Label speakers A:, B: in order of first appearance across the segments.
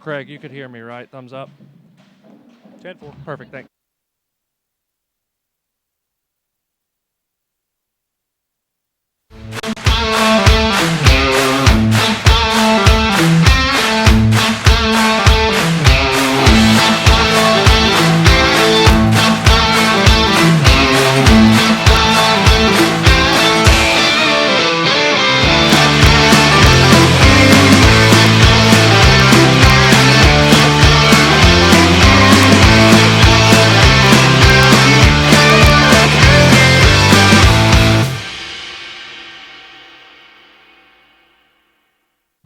A: Craig, you could hear me, right? Thumbs up.
B: 10-4.
A: Perfect, thanks.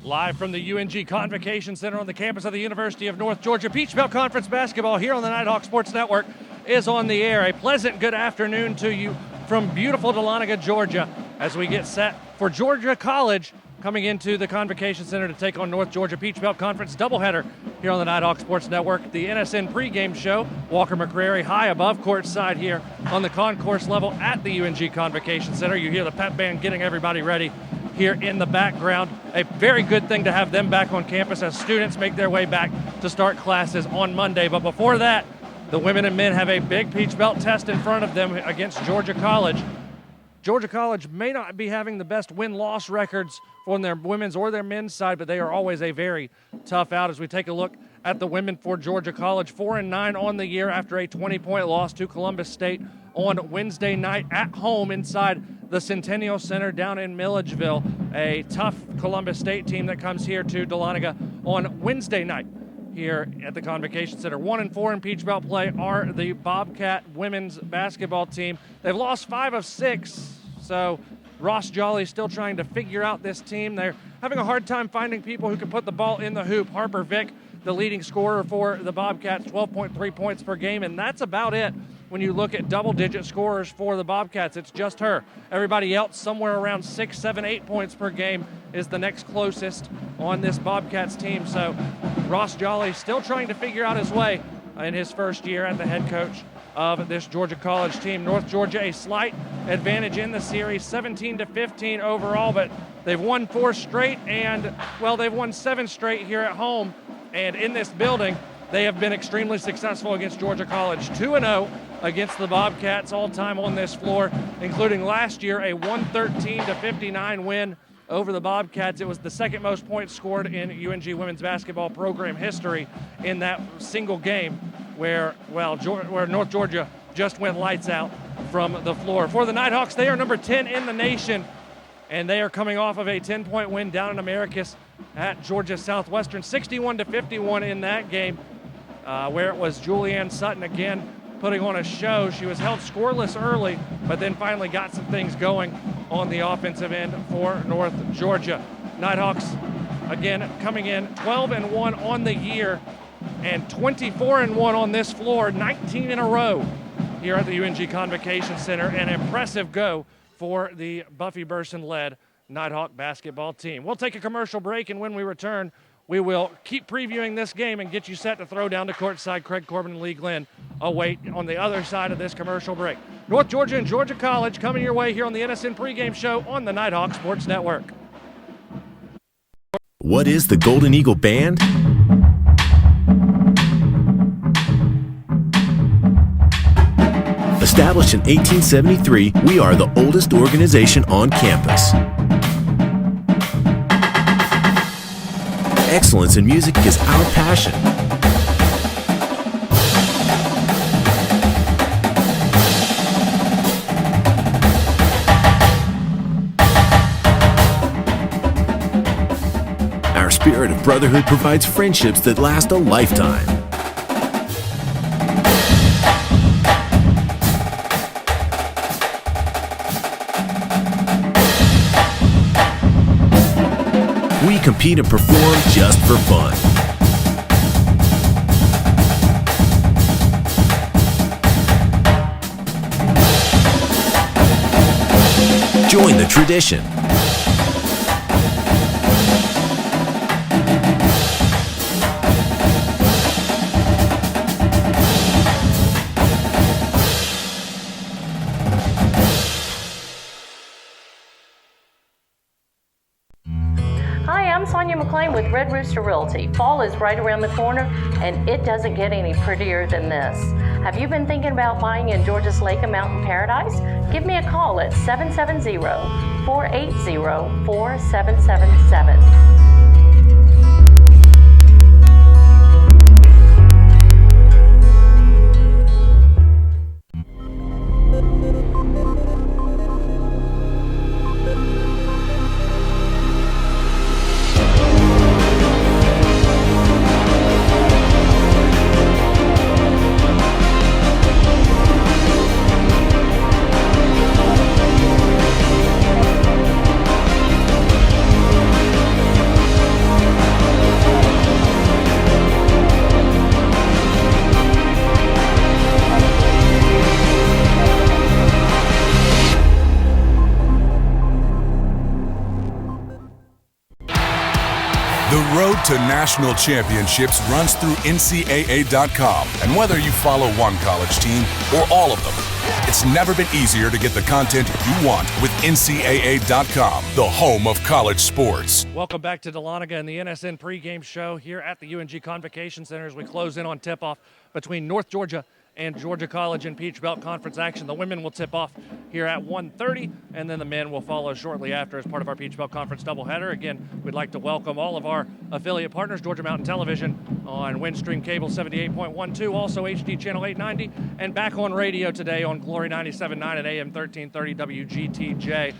A: Live from the UNG Convocation Center on the campus of the University of North Georgia, Peach Belt Conference basketball here on the Nighthawk Sports Network is on the air. A pleasant good afternoon to you from beautiful Dahlonega, Georgia, as we get set for Georgia College coming into the Convocation Center to take on North Georgia Peach Belt Conference doubleheader here on the Nighthawk Sports Network. The NSN pregame show, Walker McCrary high above courtside here on the concourse level at the UNG Convocation Center. You hear the pep band getting everybody ready here in the background. A very good thing to have them back on campus as students make their way back to start classes on Monday. But before that, the women and men have a big Peach Belt test in front of them against Georgia College. Georgia College may not be having the best win-loss records on their women's or their men's side, but they are always a very tough out. As we take a look at the women for Georgia College, 4-9 on the year after a 20-point loss to Columbus State on Wednesday night at home inside the Centennial Center down in Milledgeville. A tough Columbus State team that comes here to Dahlonega on Wednesday night here at the Convocation Center. 1-4 in Peach Belt play are the Bobcat women's basketball team. They've lost 5 of 6, so Ross Jolly still trying to figure out this team. They're having a hard time finding people who can put the ball in the hoop. Harper Vick, the leading scorer for the Bobcats, 12.3 points per game, and that's about it. When you look at double-digit scorers for the Bobcats, it's just her. Everybody else somewhere around 6, 7, 8 points per game is the next closest on this Bobcats team. So Ross Jolly still trying to figure out his way in his first year at the head coach of this Georgia College team. North Georgia a slight advantage in the series, 17-15 overall, but they've won 4 straight and, well, they've won 7 straight here at home. And in this building, they have been extremely successful against Georgia College. 2-0 against the Bobcats all time on this floor, including last year a 113-59 win over the Bobcats. It was the second most points scored in UNG women's basketball program history in that single game where North Georgia just went lights out from the floor. For the Nighthawks, they are number 10 in the nation, and they are coming off of a 10-point win down in Americus at Georgia Southwestern, 61-51 in that game, where it was Julianne Sutton again putting on a show. She was held scoreless early, but then finally got some things going on the offensive end for North Georgia. Nighthawks, again, coming in 12-1 on the year and 24-1 on this floor, 19 in a row here at the UNG Convocation Center. An impressive go for the Buffy Burson-led Nighthawk basketball team. We'll take a commercial break, and when we return, we will keep previewing this game and get you set to throw down to courtside. Craig Corbin and Lee Glenn await on the other side of this commercial break. North Georgia and Georgia College coming your way here on the NSN pregame show on the Nighthawk Sports Network.
C: What is the Golden Eagle Band? Established in 1873, we are the oldest organization on campus. Excellence in music is our passion. Our spirit of brotherhood provides friendships that last a lifetime. We compete and perform just for fun. Join the tradition.
D: McClain with Red Rooster Realty. Fall is right around the corner, and it doesn't get any prettier than this. Have you been thinking about buying in Georgia's Lake and Mountain Paradise? Give me a call at 770-480-4777.
E: The road to national championships runs through NCAA.com. And whether you follow one college team or all of them, it's never been easier to get the content you want with NCAA.com, the home of college sports.
A: Welcome back to Dahlonega and the NSN pregame show here at the UNG Convocation Center as we close in on tip-off between North Georgia and Georgia College in Peach Belt Conference action. The women will tip off here at 1:30, and then the men will follow shortly after as part of our Peach Belt Conference doubleheader. Again, we'd like to welcome all of our affiliate partners, Georgia Mountain Television on Windstream Cable 78.12, also HD Channel 890, and back on radio today on Glory 97.9 at AM 1330 WGTJ.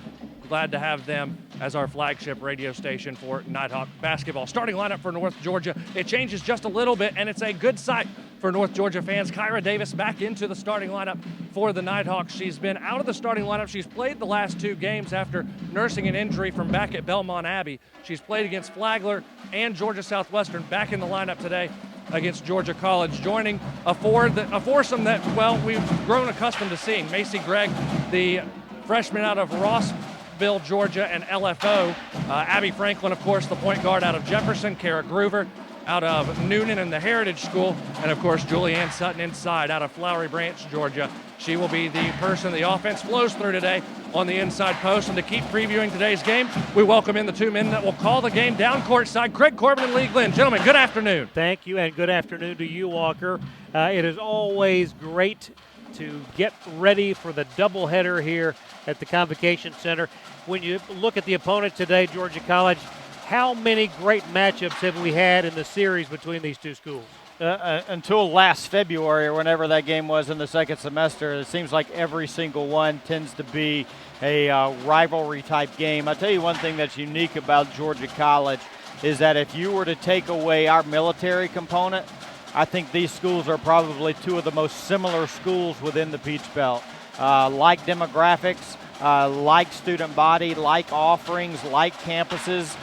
A: Glad to have them as our flagship radio station for Nighthawk basketball. Starting lineup for North Georgia, it changes just a little bit, and it's a good sight for North Georgia fans. Kyra Davis back into the starting lineup for the Nighthawks. She's been out of the starting lineup. She's played the last two games after nursing an injury from back at Belmont Abbey. She's played against Flagler and Georgia Southwestern, back in the lineup today against Georgia College, joining a foursome that, well, we've grown accustomed to seeing. Macy Gregg, the freshman out of Rossville, Georgia, and LFO. Abby Franklin, of course, the point guard out of Jefferson. Kara Groover out of Noonan and the Heritage School. And, of course, Julianne Sutton inside out of Flowery Branch, Georgia. She will be the person the offense flows through today on the inside post. And to keep previewing today's game, we welcome in the two men that will call the game down courtside, Craig Corbin and Lee Glenn. Gentlemen, good afternoon.
B: Thank you, and good afternoon to you, Walker. It is always great to get ready for the doubleheader here at the Convocation Center. When you look at the opponent today, Georgia College, how many great matchups have we had in the series between these two schools?
F: Until last February or whenever that game was in the second semester, it seems like every single one tends to be a rivalry type game. I'll tell you one thing that's unique about Georgia College is that if you were to take away our military component, I think these schools are probably two of the most similar schools within the Peach Belt. Like demographics, like student body, like offerings, like campuses.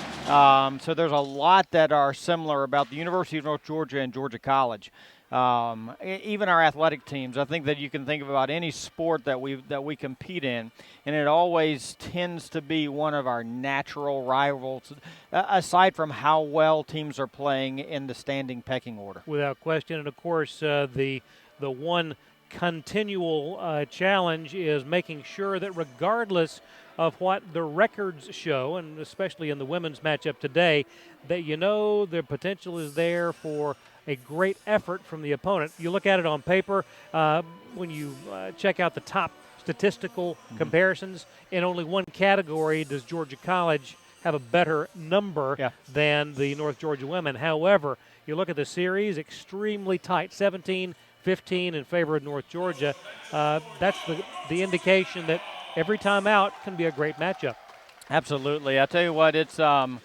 F: So there's a lot that are similar about the University of North Georgia and Georgia College. Even our athletic teams, I think that you can think about any sport that we compete in, and it always tends to be one of our natural rivals, aside from how well teams are playing in the standing pecking order.
B: Without question, and of course, the one continual challenge is making sure that regardless of what the records show, and especially in the women's matchup today, that you know the potential is there for a great effort from the opponent. You look at it on paper, when you check out the top statistical comparisons, in only one category does Georgia College have a better number than the North Georgia women. However, you look at the series, extremely tight, 17-15 in favor of North Georgia. That's the indication that every time out can be a great matchup.
F: Absolutely. I tell you what, it's in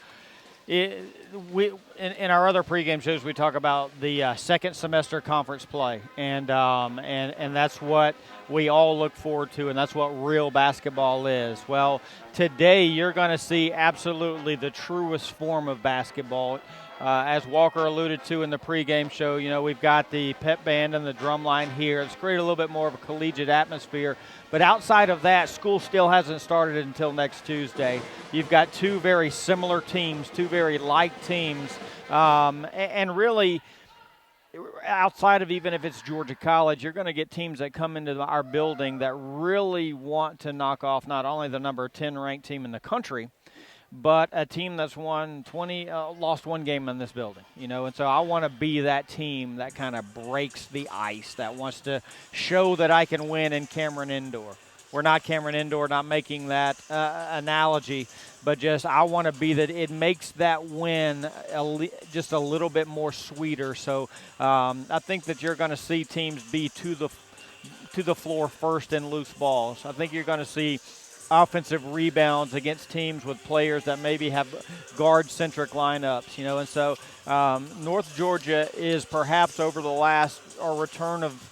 F: our other pregame shows we talk about the second semester conference play, and that's what we all look forward to, and that's what real basketball is. Well, today you're going to see absolutely the truest form of basketball. As Walker alluded to in the pregame show, you know, we've got the pep band and the drum line here. It's created a little bit more of a collegiate atmosphere. But outside of that, school still hasn't started until next Tuesday. You've got two very similar teams, two very like teams. And really, outside of even if it's Georgia College, you're going to get teams that come into our building that really want to knock off not only the number 10 ranked team in the country, but a team that's won 20, lost one game in this building, and so I want to be that team that kind of breaks the ice, that wants to show that I can win in Cameron Indoor. We're not Cameron Indoor, not making that analogy, but just I want to be that it makes that win just a little bit more sweeter. So I think that you're going to see teams be to the floor first in loose balls. I think you're going to see offensive rebounds against teams with players that maybe have guard-centric lineups, and so North Georgia is perhaps over the last return of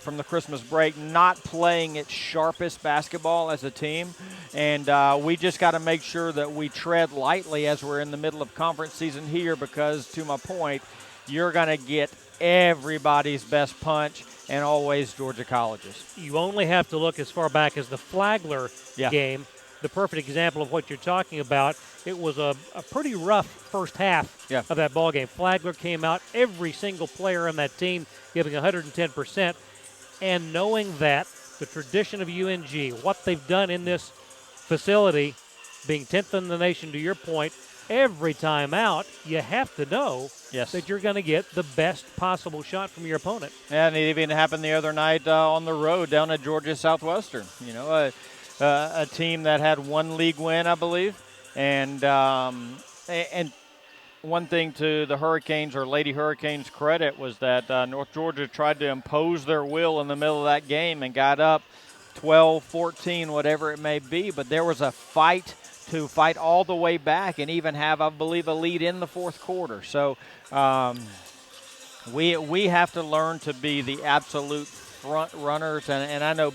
F: from the Christmas break not playing its sharpest basketball as a team, and we just got to make sure that we tread lightly as we're in the middle of conference season here, because to my point, you're going to get everybody's best punch and always Georgia College's.
B: You only have to look as far back as the Flagler game, the perfect example of what you're talking about. It was a pretty rough first half of that ball game. Flagler came out, every single player on that team giving 110%, and knowing that the tradition of UNG, what they've done in this facility, being 10th in the nation, to your point, every time out, you have to know that you're going to get the best possible shot from your opponent.
F: And it even happened the other night on the road down at Georgia Southwestern. A team that had one league win, I believe, and one thing to the Hurricanes or Lady Hurricanes' credit was that North Georgia tried to impose their will in the middle of that game and got up 12, 14, whatever it may be. But there was a fight to fight all the way back and even have, I believe, a lead in the fourth quarter. So we have to learn to be the absolute front runners. And I know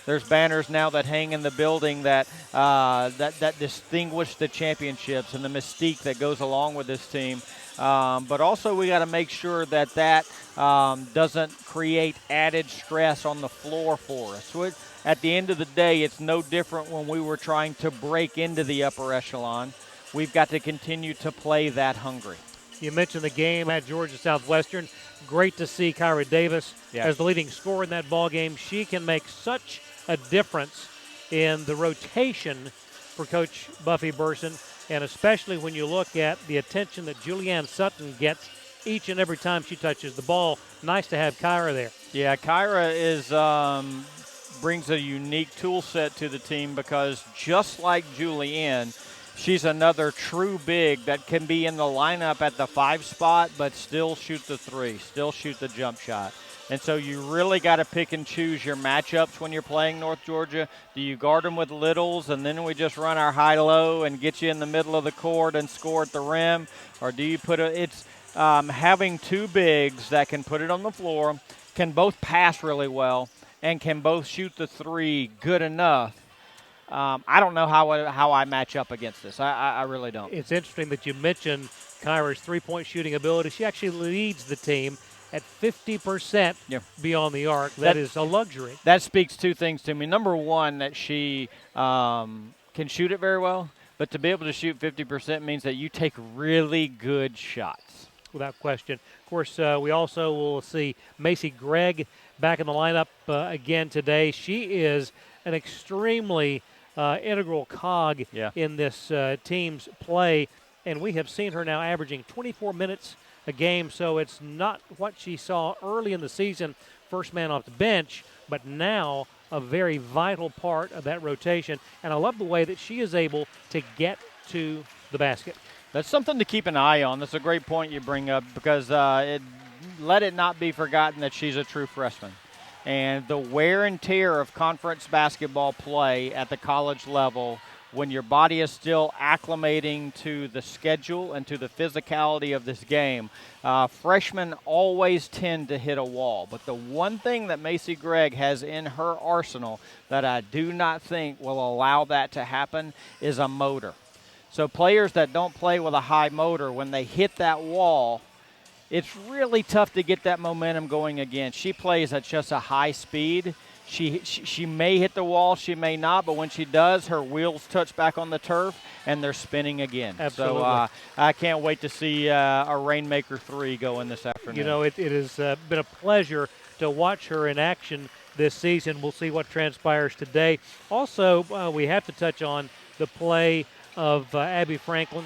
F: there's banners now that hang in the building that distinguish the championships and the mystique that goes along with this team. But also we got to make sure that doesn't create added stress on the floor for us. So at the end of the day, it's no different when we were trying to break into the upper echelon. We've got to continue to play that hungry.
B: You mentioned the game at Georgia Southwestern. Great to see Kyra Davis as the leading scorer in that ball game. She can make such a difference in the rotation for Coach Buffy Burson, and especially when you look at the attention that Julianne Sutton gets each and every time she touches the ball. Nice to have Kyra there.
F: Yeah, Kyra brings a unique tool set to the team, because just like Julianne, she's another true big that can be in the lineup at the 5 spot but still shoot the 3, still shoot the jump shot. And so you really got to pick and choose your matchups when you're playing North Georgia. Do you guard them with littles and then we just run our high-low and get you in the middle of the court and score at the rim? Or do you having 2 bigs that can put it on the floor, can both pass really well, and can both shoot the 3 good enough. I don't know how I match up against this. I really don't.
B: It's interesting that you mentioned Kyra's three-point shooting ability. She actually leads the team at 50% beyond the arc. That is a luxury.
F: That speaks 2 things to me. Number one, that she can shoot it very well, but to be able to shoot 50% means that you take really good shots.
B: Without question. Of course, we also will see Macy Gregg back in the lineup again today. She is an extremely integral cog in this team's play, and we have seen her now averaging 24 minutes a game, so it's not what she saw early in the season, first man off the bench, but now a very vital part of that rotation. And I love the way that she is able to get to the basket.
F: That's something to keep an eye on. That's a great point you bring up, because let it not be forgotten that she's a true freshman. And the wear and tear of conference basketball play at the college level, when your body is still acclimating to the schedule and to the physicality of this game, freshmen always tend to hit a wall. But the one thing that Macy Gregg has in her arsenal that I do not think will allow that to happen is a motor. So players that don't play with a high motor, when they hit that wall, it's really tough to get that momentum going again. She plays at just a high speed. She may hit the wall, she may not, but when she does, her wheels touch back on the turf, and they're spinning again.
B: Absolutely.
F: So I can't wait to see a Rainmaker 3 go in this afternoon.
B: You know, it has been a pleasure to watch her in action this season. We'll see what transpires today. Also, we have to touch on the play of Abby Franklin.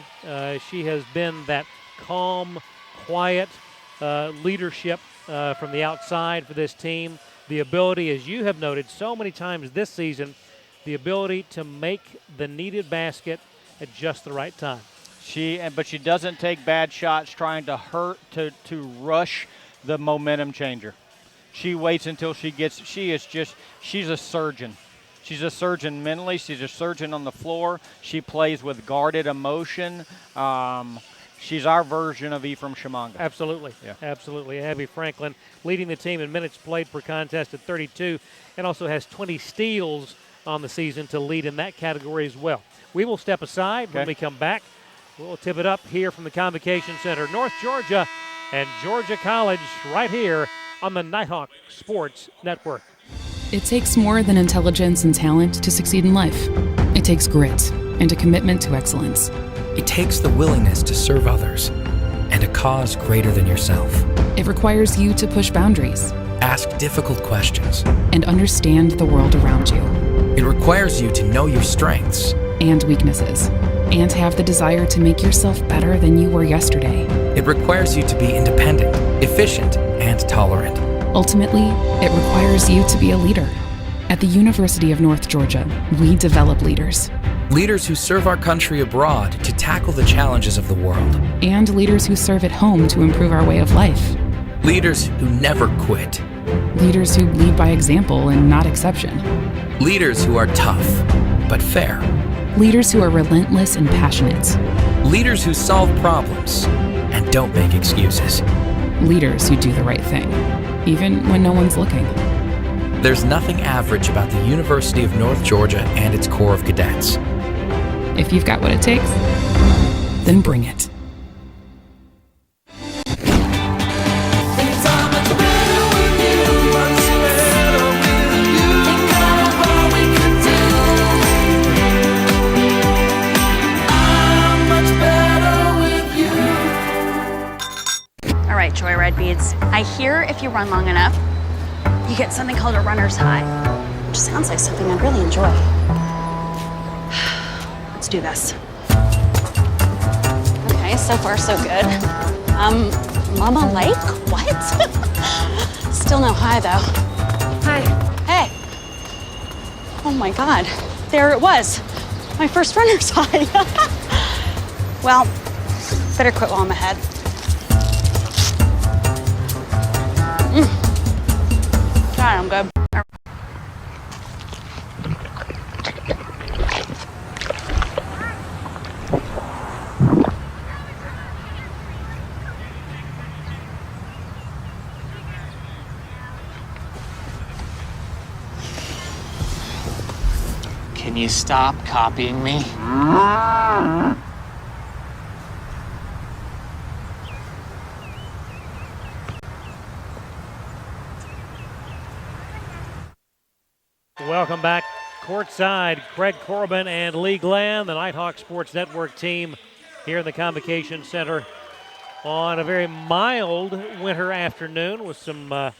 B: She has been that calm, quiet leadership from the outside for this team. The ability, as you have noted so many times this season, the ability to make the needed basket at just the right time.
F: But she doesn't take bad shots trying to rush the momentum changer. She waits until she's a surgeon. She's a surgeon mentally. She's a surgeon on the floor. She plays with guarded emotion. She's our version of Ephraim Shimanga.
B: Absolutely.
F: Yeah.
B: Absolutely. Abby Franklin leading the team in minutes played per contest at 32 and also has 20 steals on the season to lead in that category as well. We will step aside. When we come back, we'll tip it up here from the Convocation Center, North Georgia and Georgia College right here on the Nighthawk Sports Network.
G: It takes more than intelligence and talent to succeed in life. It takes grit and a commitment to excellence.
H: It takes the willingness to serve others and a cause greater than yourself.
G: It requires you to push boundaries,
H: Ask difficult questions.
G: and understand the world around you
H: It requires you to know your strengths.
G: and weaknesses, and have the desire to make yourself better than you were yesterday.
H: It requires you to be independent, efficient, and tolerant.
G: Ultimately, it requires you to be a leader. At the University of North Georgia, we develop leaders,
H: Leaders who serve our country abroad to tackle the challenges of the world.
G: and leaders who serve at home to improve our way of life.
H: Leaders who never quit.
G: Leaders who lead by example and not exception.
H: Leaders who are tough, but fair.
G: Leaders who are relentless and passionate.
H: Leaders who solve problems and don't make excuses.
G: Leaders who do the right thing, even when no one's looking.
H: There's nothing average about the University of North Georgia and its Corps of Cadets.
G: If you've got what it takes, then bring it.
I: All right, Joyride Beads. I hear if you run long enough, you get something called a runner's high, which sounds like something I'd really enjoy. Let's do this. Okay, so far so good. Mama Lake? What? Still no high though. Hi. Hey. Oh my God, there it was. My first runner's high. Well, better quit while I'm ahead. All right, I'm good.
J: Can you stop copying me?
B: Welcome back courtside. Craig Corbin and Lee Glenn, the Nighthawk Sports Network team here in the Convocation Center on a very mild winter afternoon with some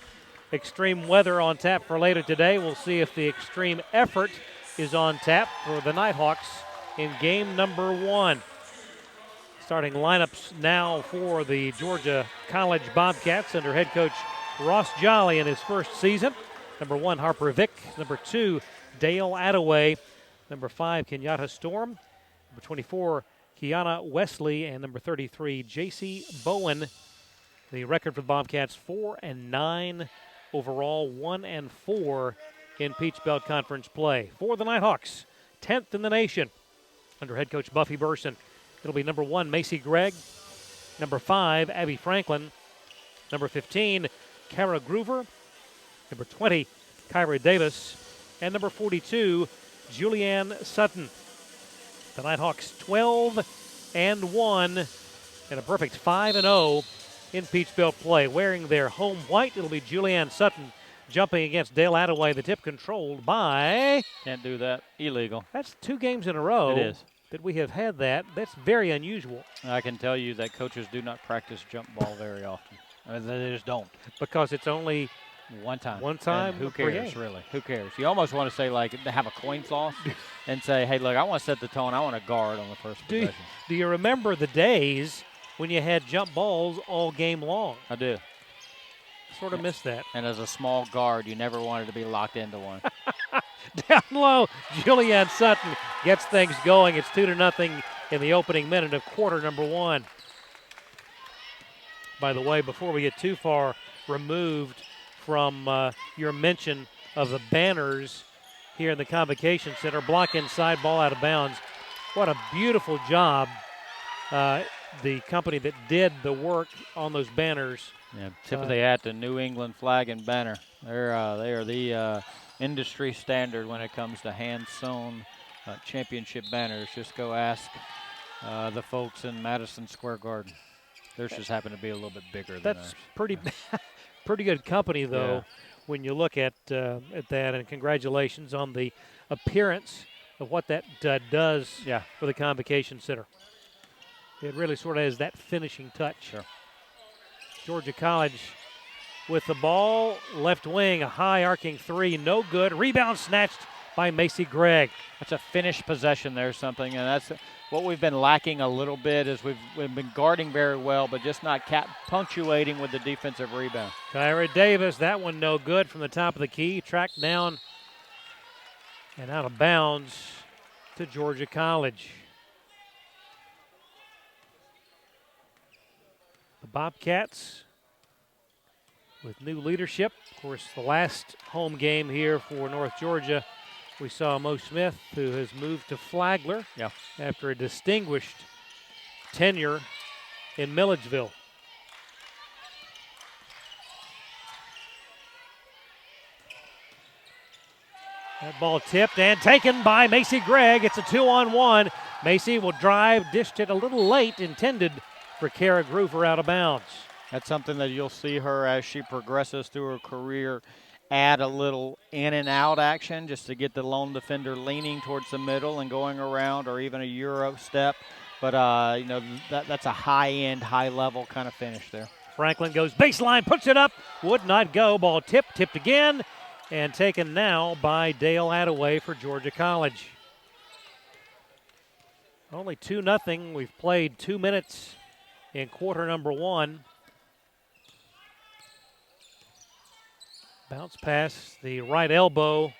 B: extreme weather on tap for later today. We'll see if the extreme effort is on tap for the Nighthawks in game number 1. Starting lineups now for the Georgia College Bobcats under head coach Ross Jolly in his first season. Number 1, Harper Vick. Number 2, Dale Attaway. Number 5, Kenyatta Storm. Number 24, Kiana Wesley. And number 33, J.C. Bowen. The record for the Bobcats, 4-9 overall, 1-4 in Peach Belt Conference play. For the Nighthawks, 10th in the nation under head coach Buffy Burson. It'll be number 1, Macy Gregg. Number 5, Abby Franklin. Number 15, Kara Groover. Number 20, Kyra Davis. And number 42, Julianne Sutton. The Nighthawks 12-1 and a perfect 5-0 in Peach Belt play. Wearing their home white, it'll be Julianne Sutton jumping against Dale Attaway. The tip controlled by...
F: Can't do that. Illegal.
B: That's 2 games in a row.
F: It is.
B: That we have had that. That's very unusual.
F: I can tell you that coaches do not practice jump ball very often. They just don't.
B: Because it's only
F: One time.
B: One time.
F: And who
B: per
F: cares,
B: game.
F: really? Who cares? You almost want to say, like, have a coin toss and say, hey, look, I want to set the tone. I want a guard on the first possession.
B: Do you remember the days when you had jump balls all game long?
F: I do.
B: Sort of missed that.
F: And as a small guard, you never wanted to be locked into one.
B: Down low, Julianne Sutton gets things going. It's 2-0 in the opening minute of quarter number 1. By the way, before we get too far removed from your mention of the banners here in the Convocation Center, block inside, ball out of bounds. What a beautiful job the company that did the work on those banners.
F: Yeah, tip of the hat to New England flag and banner. They are the industry standard when it comes to hand-sewn championship banners. Just go ask the folks in Madison Square Garden. Theirs just happen to be a little bit bigger than
B: That's
F: ours.
B: pretty good company, though,
F: Yeah.
B: when you look at that. And congratulations on the appearance of what that does for the Convocation Center. It really sort of has that finishing touch.
F: Sure.
B: Georgia College with the ball, left wing, a high arcing three, no good. Rebound snatched by Macy Gregg.
F: That's a finished possession there, something, and that's what we've been lacking a little bit is we've been guarding very well, but just not punctuating with the defensive rebound.
B: Kyra Davis, that one no good from the top of the key, tracked down and out of bounds to Georgia College. The Bobcats with new leadership. Of course, the last home game here for North Georgia, we saw Mo Smith, who has moved to Flagler after a distinguished tenure in Milledgeville. That ball tipped and taken by Macy Gregg. It's a 2-on-1. Macy will drive, dished it a little late, intended for Kara Groover out of bounds.
F: That's something that you'll see her as she progresses through her career add a little in and out action just to get the lone defender leaning towards the middle and going around, or even a Euro step. But, that's a high-end, high-level kind of finish there.
B: Franklin goes baseline, puts it up, would not go. Ball tipped again, and taken now by Dale Attaway for Georgia College. Only 2-0. We've played 2 minutes in quarter number 1. Bounce pass, the right elbow.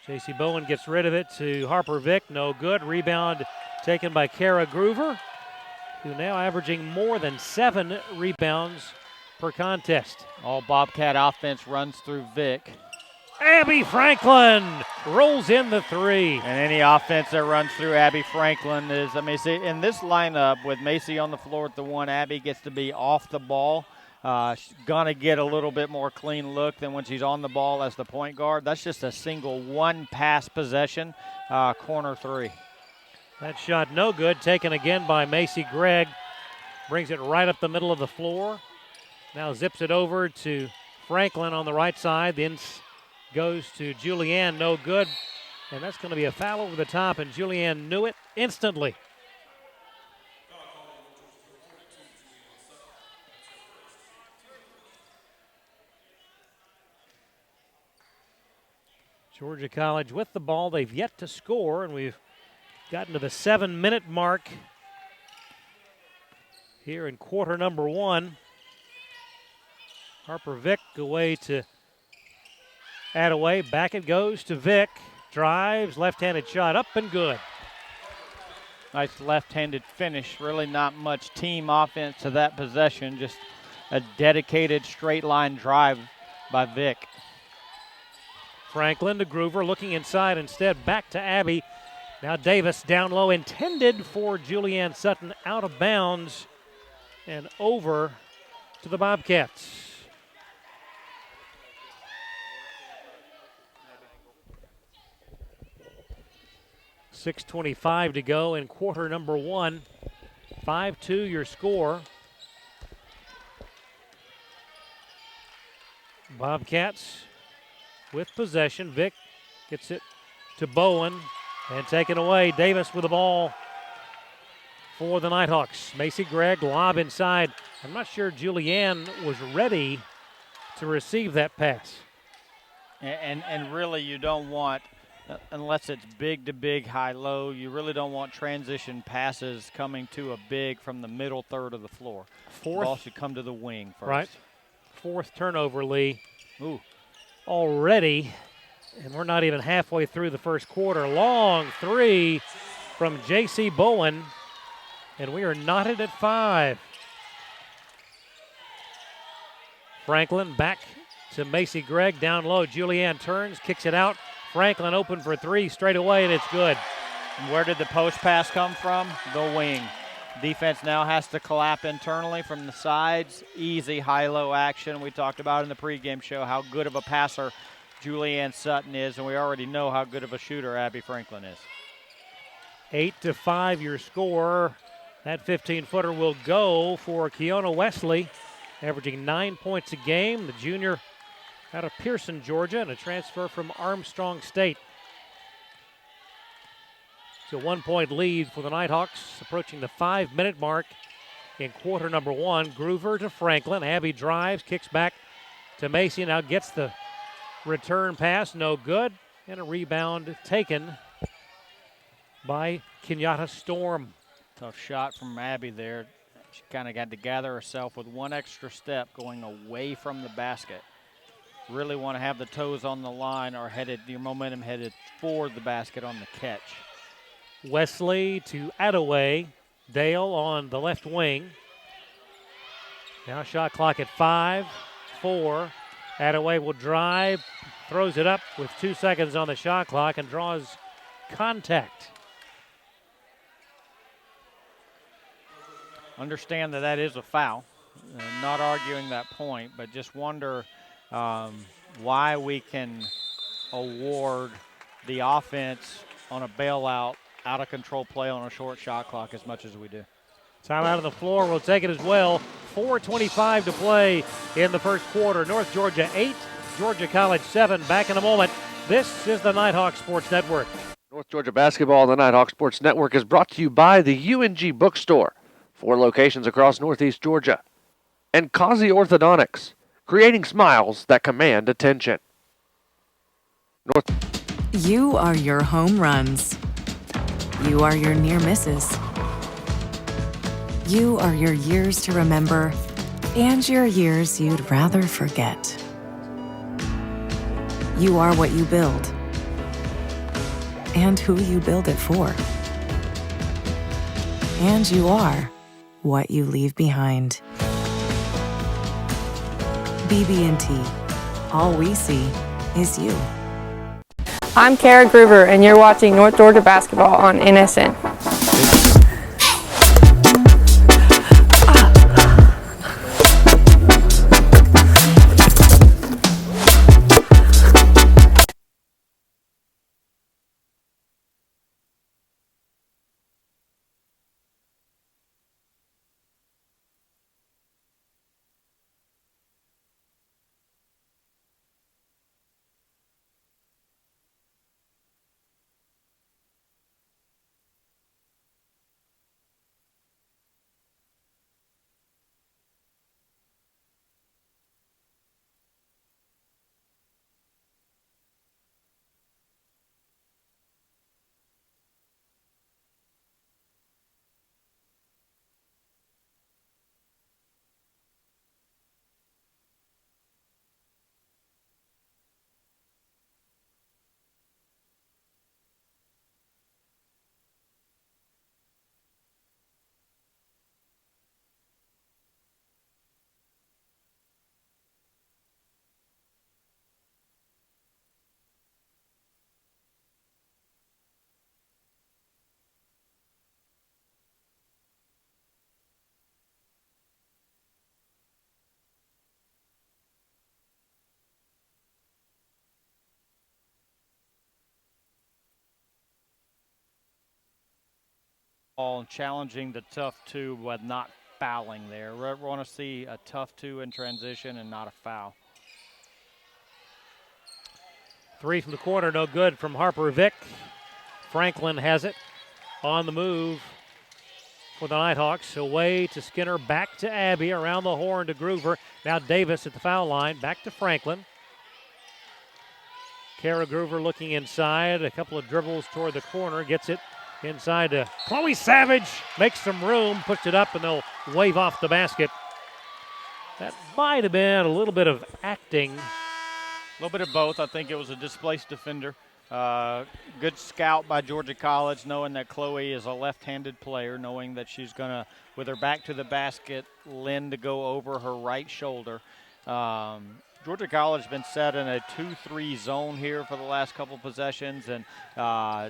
B: J.C. Bowen gets rid of it to Harper Vick. No good. Rebound taken by Kara Groover, who now averaging more than 7 rebounds per contest.
F: All Bobcat offense runs through Vick.
B: Abby Franklin rolls in the 3.
F: And any offense that runs through Abby Franklin is, see, in this lineup with Macy on the floor at the 1, Abby gets to be off the ball. She's going to get a little bit more clean look than when she's on the ball as the point guard. That's just a single one-pass possession, corner 3.
B: That shot no good, taken again by Macy Gregg. Brings it right up the middle of the floor. Now zips it over to Franklin on the right side. Then goes to Julianne, no good. And that's going to be a foul over the top, and Julianne knew it instantly. Georgia College with the ball. They've yet to score, and we've gotten to the 7-minute mark here in quarter number 1. Harper Vick away to Attaway. Back it goes to Vick. Drives, left-handed shot up and good.
F: Nice left-handed finish. Really not much team offense to that possession. Just a dedicated straight-line drive by Vick.
B: Franklin to Groover, looking inside instead. Back to Abby. Now Davis down low, intended for Julianne Sutton, out of bounds and over to the Bobcats. .6:25 to go in quarter number 1. 5-2 your score. Bobcats with possession. Vick gets it to Bowen and taken away. Davis with the ball for the Nighthawks. Macy Gregg, lob inside. I'm not sure Julianne was ready to receive that pass.
F: And really you don't want, unless it's big to big, high low, you really don't want transition passes coming to a big from the middle third of the floor. The ball should come to the wing first.
B: Right. Fourth turnover, Lee.
F: Ooh.
B: Already, and we're not even halfway through the first quarter. Long three from J.C. Bowen, and we are knotted at 5. Franklin back to Macy Gregg, down low. Julianne turns, kicks it out. Franklin open for 3 straight away, and it's good.
F: And where did the post pass come from? The wing. Defense now has to collapse internally from the sides. Easy high-low action. We talked about in the pregame show how good of a passer Julianne Sutton is, and we already know how good of a shooter Abby Franklin is.
B: 8-5 your score. That 15-footer will go for Keona Wesley, averaging 9 points a game. The junior out of Pearson, Georgia, and a transfer from Armstrong State. It's a 1-point lead for the Nighthawks, approaching the 5-minute mark in quarter number 1. Groover to Franklin. Abby drives, kicks back to Macy. Now gets the return pass, no good. And a rebound taken by Kenyatta Storm.
F: Tough shot from Abby there. She kind of got to gather herself with one extra step going away from the basket. Really want to have the toes on the line or your momentum headed toward the basket on the catch.
B: Wesley to Attaway. Dale on the left wing. Now shot clock at 5, 4. Attaway will drive, throws it up with 2 seconds on the shot clock and draws contact.
F: Understand that is a foul. Not arguing that point, but just wonder why we can award the offense on a bailout, out of control play on a short shot clock as much as we do.
B: Timeout on the floor. We'll take it as well. 4:25 to play in the first quarter. North Georgia 8, Georgia College 7. Back in a moment. This is the Nighthawk Sports Network.
A: North Georgia basketball on the Nighthawk Sports Network is brought to you by the UNG Bookstore. 4 locations across Northeast Georgia. And Causey Orthodontics, creating smiles that command attention.
K: You are your home runs. You are your near misses. You are your years to remember and your years you'd rather forget. You are what you build and who you build it for. And you are what you leave behind. BB&T. All we see is you.
L: I'm Kara Groover, and you're watching North Georgia basketball on NSN.
F: Challenging the tough 2 but not fouling there. We want to see a tough 2 in transition and not a foul.
B: 3 from the corner, no good from Harper Vick. Franklin has it on the move for the Nighthawks. Away to Skinner, back to Abby, around the horn to Groover. Now Davis at the foul line, back to Franklin. Kara Groover looking inside, a couple of dribbles toward the corner, gets it inside to Chloe Savage, makes some room, puts it up, and they'll wave off the basket. That might have been a little bit of acting.
F: A little bit of both. I think it was a displaced defender. Good scout by Georgia College, knowing that Chloe is a left-handed player, knowing that she's going to, with her back to the basket, lend to go over her right shoulder. Georgia College has been set in a 2-3 zone here for the last couple possessions, and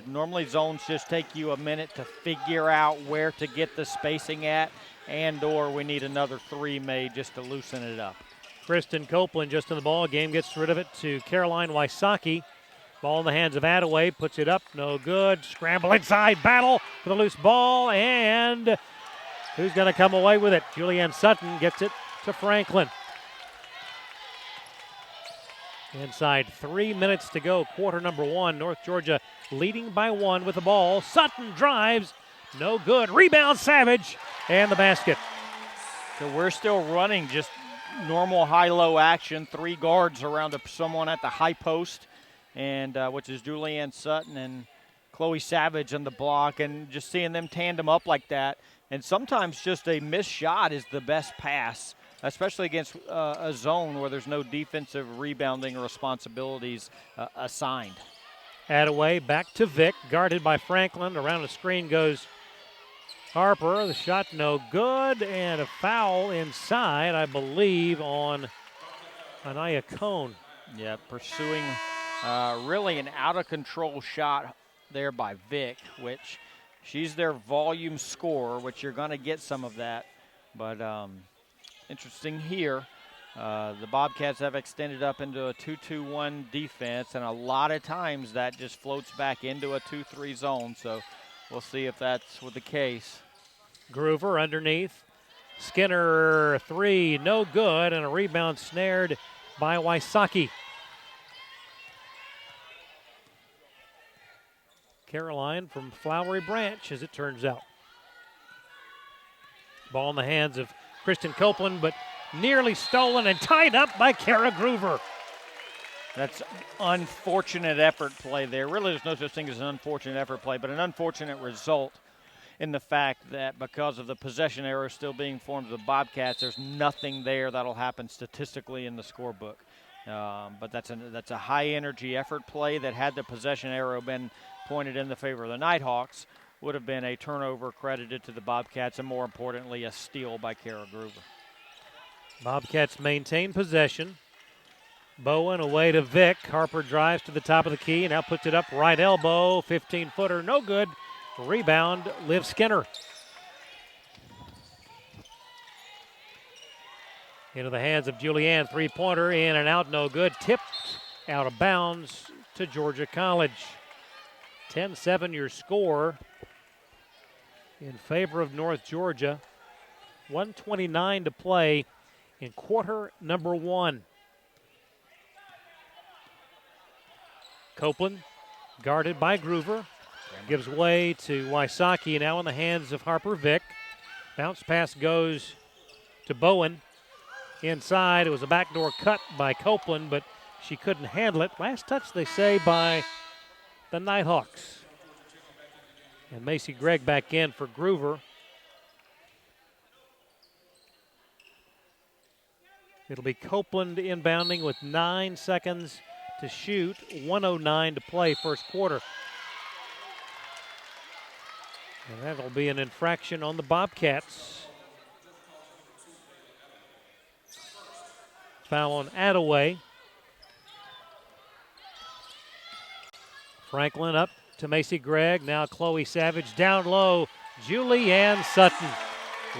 F: normally zones just take you a minute to figure out where to get the spacing at, and or we need another three made just to loosen it up.
B: Kristen Copeland just in the ball game, gets rid of it to Caroline Wysocki. Ball in the hands of Attaway, puts it up, no good. Scramble inside, battle for the loose ball, and who's going to come away with it? Julianne Sutton gets it to Franklin. Inside 3 minutes to go, quarter number one. North Georgia leading by one with the ball. Sutton drives, no good. Rebound Savage, and the basket.
F: So we're still running just normal high-low action. Three guards around someone at the high post, and which is Julianne Sutton and Chloe Savage on the block, and just seeing them tandem up like that. And sometimes just a missed shot is the best pass, especially against a zone where there's no defensive rebounding responsibilities assigned.
B: Attaway back to Vick, guarded by Franklin. Around the screen goes Harper. The shot no good, and a foul inside, I believe, on Anaya Cone.
F: Yeah, pursuing really an out-of-control shot there by Vick, which she's their volume scorer, which you're going to get some of that. But interesting here, the Bobcats have extended up into a 2-2-1 defense, and a lot of times that just floats back into a 2-3 zone. So we'll see if that's the case.
B: Groover underneath. Skinner three, no good, and a rebound snared by Wysocki. Caroline from Flowery Branch, as it turns out. Ball in the hands of Kristen Copeland, but nearly stolen and tied up by Kara Groover.
F: That's unfortunate effort play there. Really, there's no such thing as an unfortunate effort play, but an unfortunate result in the fact that because of the possession error still being formed of the Bobcats, there's nothing there that'll happen statistically in the scorebook. But that's a high-energy effort play that, had the possession arrow been pointed in the favor of the Nighthawks, would have been a turnover credited to the Bobcats, and more importantly, a steal by Kara Groover.
B: Bobcats maintain possession. Bowen away to Vick. Harper drives to the top of the key and now puts it up right elbow. 15-footer, no good. Rebound, Liv Skinner. Into the hands of Julianne. Three-pointer, in and out, no good. Tipped out of bounds to Georgia College. 10-7 your score in favor of North Georgia. 1:29 to play in quarter number one. Copeland guarded by Groover. Gives way to Wysocki, now in the hands of Harper Vick. Bounce pass goes to Bowen. Inside, it was a backdoor cut by Copeland, but she couldn't handle it. Last touch, they say, by the Nighthawks. And Macy Gregg back in for Groover. It'll be Copeland inbounding with 9 seconds to shoot. 1:09 to play first quarter. And that'll be an infraction on the Bobcats. Foul on Attaway. Franklin up to Macy Gregg. Now Chloe Savage down low. Julianne Sutton.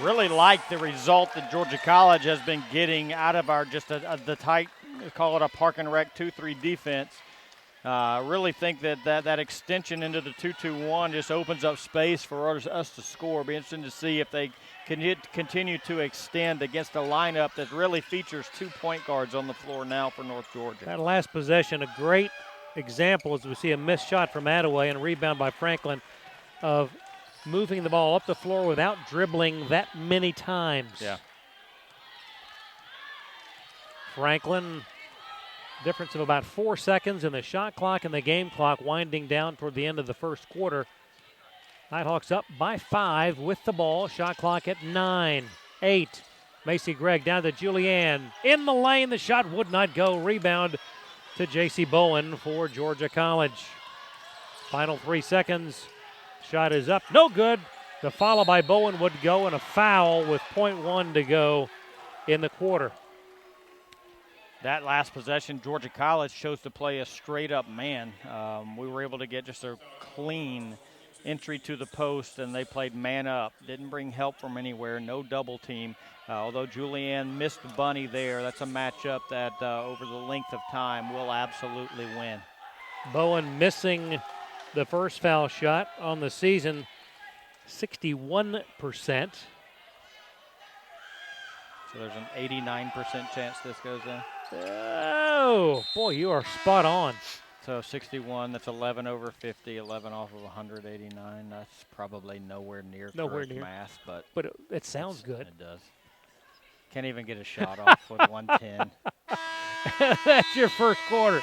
F: Really like the result that Georgia College has been getting out of our the tight, call it a park and rec 2-3 defense. Really think that extension into the 2-2-1 just opens up space for us to score. Be interesting to see if they can continue to extend against a lineup that really features 2 point guards on the floor now for North Georgia.
B: That last possession, a great example as we see a missed shot from Attaway and a rebound by Franklin of moving the ball up the floor without dribbling that many times.
F: Yeah.
B: Franklin, difference of about 4 seconds in the shot clock and the game clock winding down toward the end of the first quarter. Nighthawks up by 5 with the ball. Shot clock at 9, 8. Macy Gregg down to Julianne. In the lane, the shot would not go. Rebound to J.C. Bowen for Georgia College. Final 3 seconds. Shot is up. No good. The follow by Bowen would go, and a foul with .1 to go in the quarter.
F: That last possession, Georgia College chose to play a straight-up man. We were able to get just a clean entry to the post, and they played man up. Didn't bring help from anywhere, no double team. Although Julianne missed the bunny there, that's a matchup that over the length of time will absolutely win.
B: Bowen missing the first foul shot on the season, 61%.
F: So there's an 89% chance this goes in.
B: Oh, boy, you are spot on.
F: So 61, that's 11 over 50, 11 off of 189. That's probably nowhere near correct math, but
B: it sounds good.
F: It does. Can't even get a shot off with 110.
B: That's your first quarter.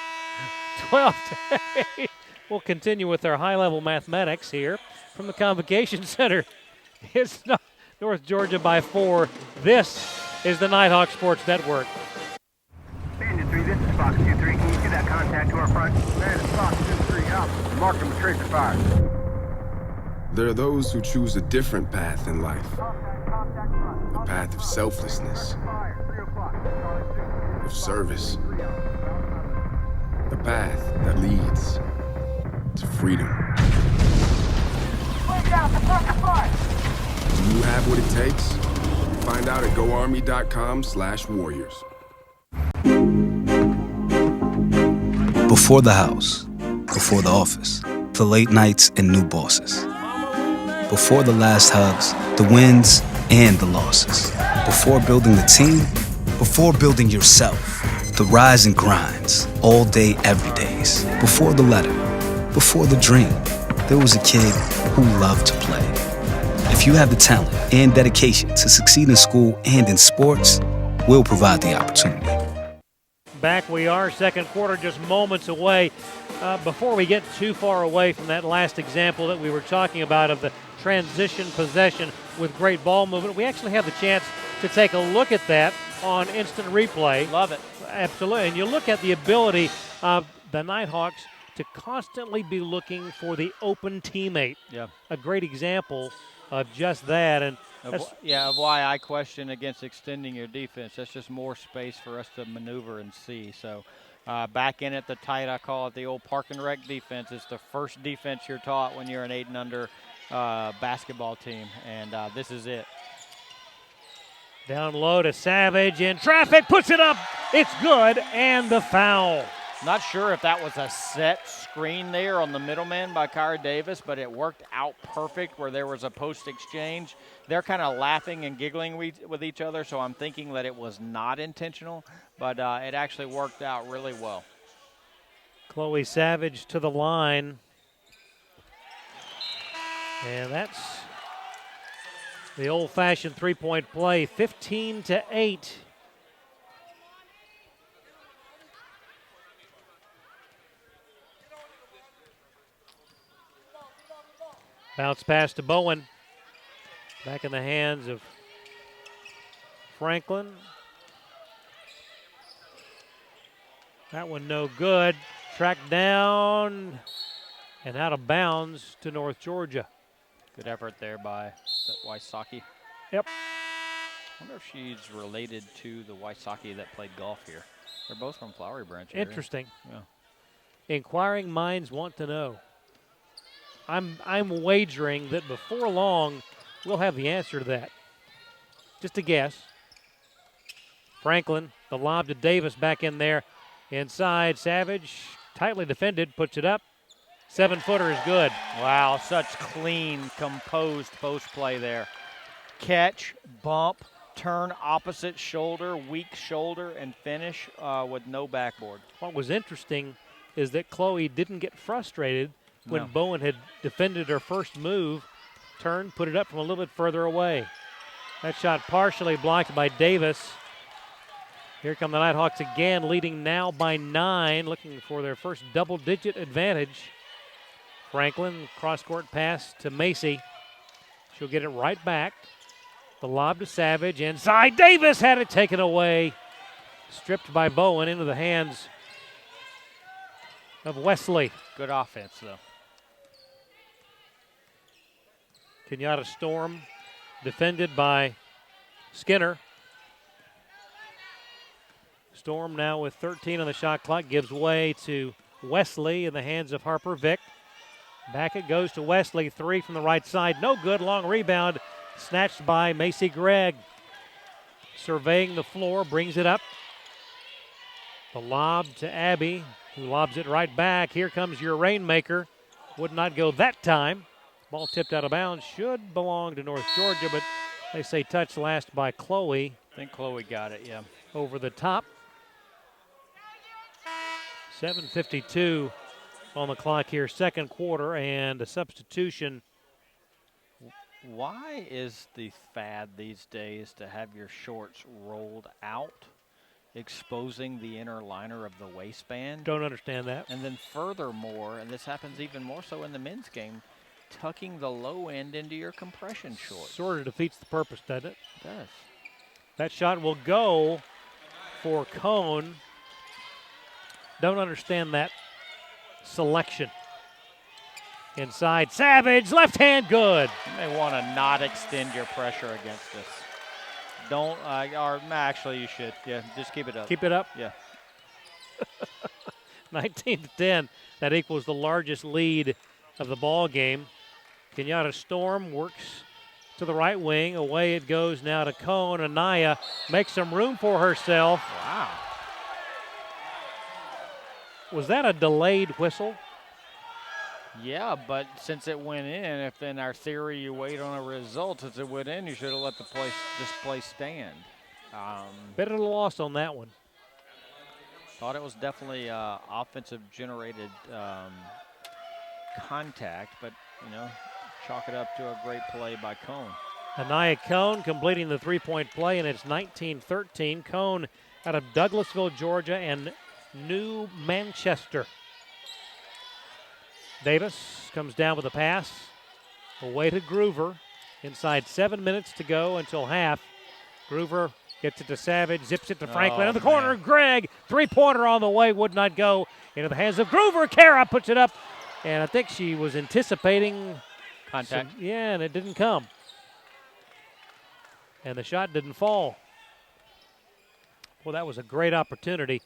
B: 12-8. We'll continue with our high-level mathematics here from the Convocation Center. It's North Georgia by 4. This is the Nighthawk Sports Network.
M: Bandit 3, this is Fox 2-3. Can you see that contact to our front? Man, it's Fox 2-3 out. Mark him with tracer fire.
N: There are those who choose a different path in life. A path of selflessness, of service. A path that leads to freedom. Do you have what it takes? Find out at goarmy.com/warriors.
O: Before the house, before the office, the late nights and new bosses. Before the last hugs, the wins and the losses. Before building the team, before building yourself, the rise and grinds, all day, every days. Before the letter, before the dream, there was a kid who loved to play. If you have the talent and dedication to succeed in school and in sports, we'll provide the opportunity.
B: Back we are, second quarter just moments away. Before we get too far away from that last example that we were talking about of the transition possession with great ball movement, we actually have the chance to take a look at that on instant replay.
F: Love it.
B: Absolutely. And you look at the ability of the Nighthawks to constantly be looking for the open teammate.
F: Yeah.
B: A great example of just that. And
F: of why I question against extending your defense. That's just more space for us to maneuver and see. So back in at the tight, I call it the old park and rec defense. It's the first defense you're taught when you're an 8 and under basketball team, and this is it.
B: Down low to Savage in traffic, puts it up. It's good, and the foul.
F: Not sure if that was a set screen there on the middleman by Kyra Davis, but it worked out perfect where there was a post exchange. They're kind of laughing and giggling with each other, so I'm thinking that it was not intentional, but it actually worked out really well.
B: Chloe Savage to the line. And that's the old-fashioned three-point play, 15-8. Bounce pass to Bowen. Back in the hands of Franklin. That one no good. Tracked down and out of bounds to North Georgia.
F: Good effort there by Wysocki.
B: Yep.
F: I wonder if she's related to the Wysocki that played golf here. They're both from Flowery Branch area.
B: Interesting.
F: Yeah.
B: Inquiring minds want to know. I'm wagering that before long we'll have the answer to that. Just a guess. Franklin, the lob to Davis back in there. Inside, Savage, tightly defended, puts it up. 7-footer is good.
F: Wow, such clean, composed post play there. Catch, bump, turn opposite shoulder, weak shoulder, and finish with no backboard.
B: What was interesting is that Chloe didn't get frustrated when Bowen had defended her first move, turned, put it up from a little bit further away. That shot partially blocked by Davis. Here come the Nighthawks again, leading now by 9, looking for their first double-digit advantage. Franklin, cross-court pass to Macy. She'll get it right back. The lob to Savage. Inside, Davis had it taken away. Stripped by Bowen into the hands of Wesley.
F: Good offense, though.
B: Kenyatta Storm defended by Skinner. Storm now with 13 on the shot clock gives way to Wesley in the hands of Harper Vick. Back it goes to Wesley, 3 from the right side. No good, long rebound snatched by Macy Gregg. Surveying the floor, brings it up. The lob to Abby, who lobs it right back. Here comes your rainmaker. Would not go that time. Ball tipped out of bounds. Should belong to North Georgia, but they say touch last by Chloe.
F: I think Chloe got it, yeah.
B: Over the top. 7:52 on the clock here, second quarter, and a substitution.
F: Why is the fad these days to have your shorts rolled out, exposing the inner liner of the waistband?
B: Don't understand that.
F: And then furthermore, and this happens even more so in the men's game, tucking the low end into your compression shorts.
B: Sort of defeats the purpose, doesn't it?
F: It does.
B: That shot will go for Cone. Don't understand that selection. Inside, Savage, left hand, good.
F: You may want to not extend your pressure against this. Don't, or actually you should. Yeah, just keep it up.
B: Keep it up?
F: Yeah.
B: 19-10. That equals the largest lead of the ball game. Kenyatta Storm works to the right wing. Away it goes now to Cone. Anaya makes some room for herself.
F: Wow.
B: Was that a delayed whistle?
F: Yeah, but since it went in, if in our theory you wait on a result as it went in, you should have let this play stand.
B: Bit of a loss on that one.
F: Thought it was definitely offensive generated contact, but chalk it up to a great play by Cone.
B: Anaya Cone completing the three-point play, and it's 19-13. Cone out of Douglasville, Georgia, and New Manchester. Davis comes down with a pass. Away to Groover. Inside 7 minutes to go until half. Groover gets it to Savage, zips it to Franklin. In the corner, Gregg. Three-pointer on the way, would not go. Into the hands of Groover. Kara puts it up. And I think she was anticipating
F: contact.
B: And it didn't come. And the shot didn't fall. Well, that was a great opportunity.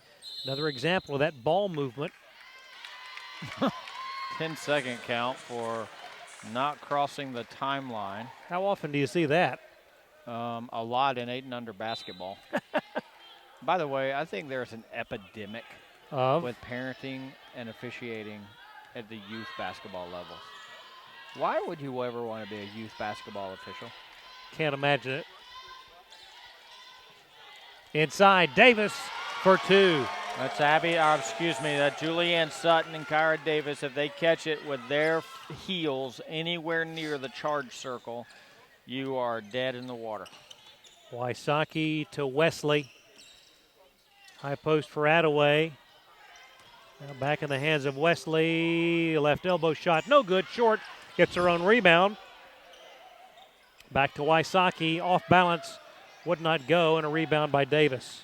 B: Another example of that ball movement.
F: 10-second count for not crossing the timeline.
B: How often do you see that?
F: A lot in 8 and under basketball. By the way, I think there's an epidemic with parenting and officiating at the youth basketball levels. Why would you ever want to be a youth basketball official?
B: Can't imagine it. Inside, Davis for 2.
F: That's that Julianne Sutton and Kyra Davis, if they catch it with their heels anywhere near the charge circle, you are dead in the water.
B: Wysocki to Wesley. High post for Attaway. Now back in the hands of Wesley. Left elbow shot, no good, short. Gets her own rebound. Back to Wysocki, off balance, would not go, and a rebound by Davis.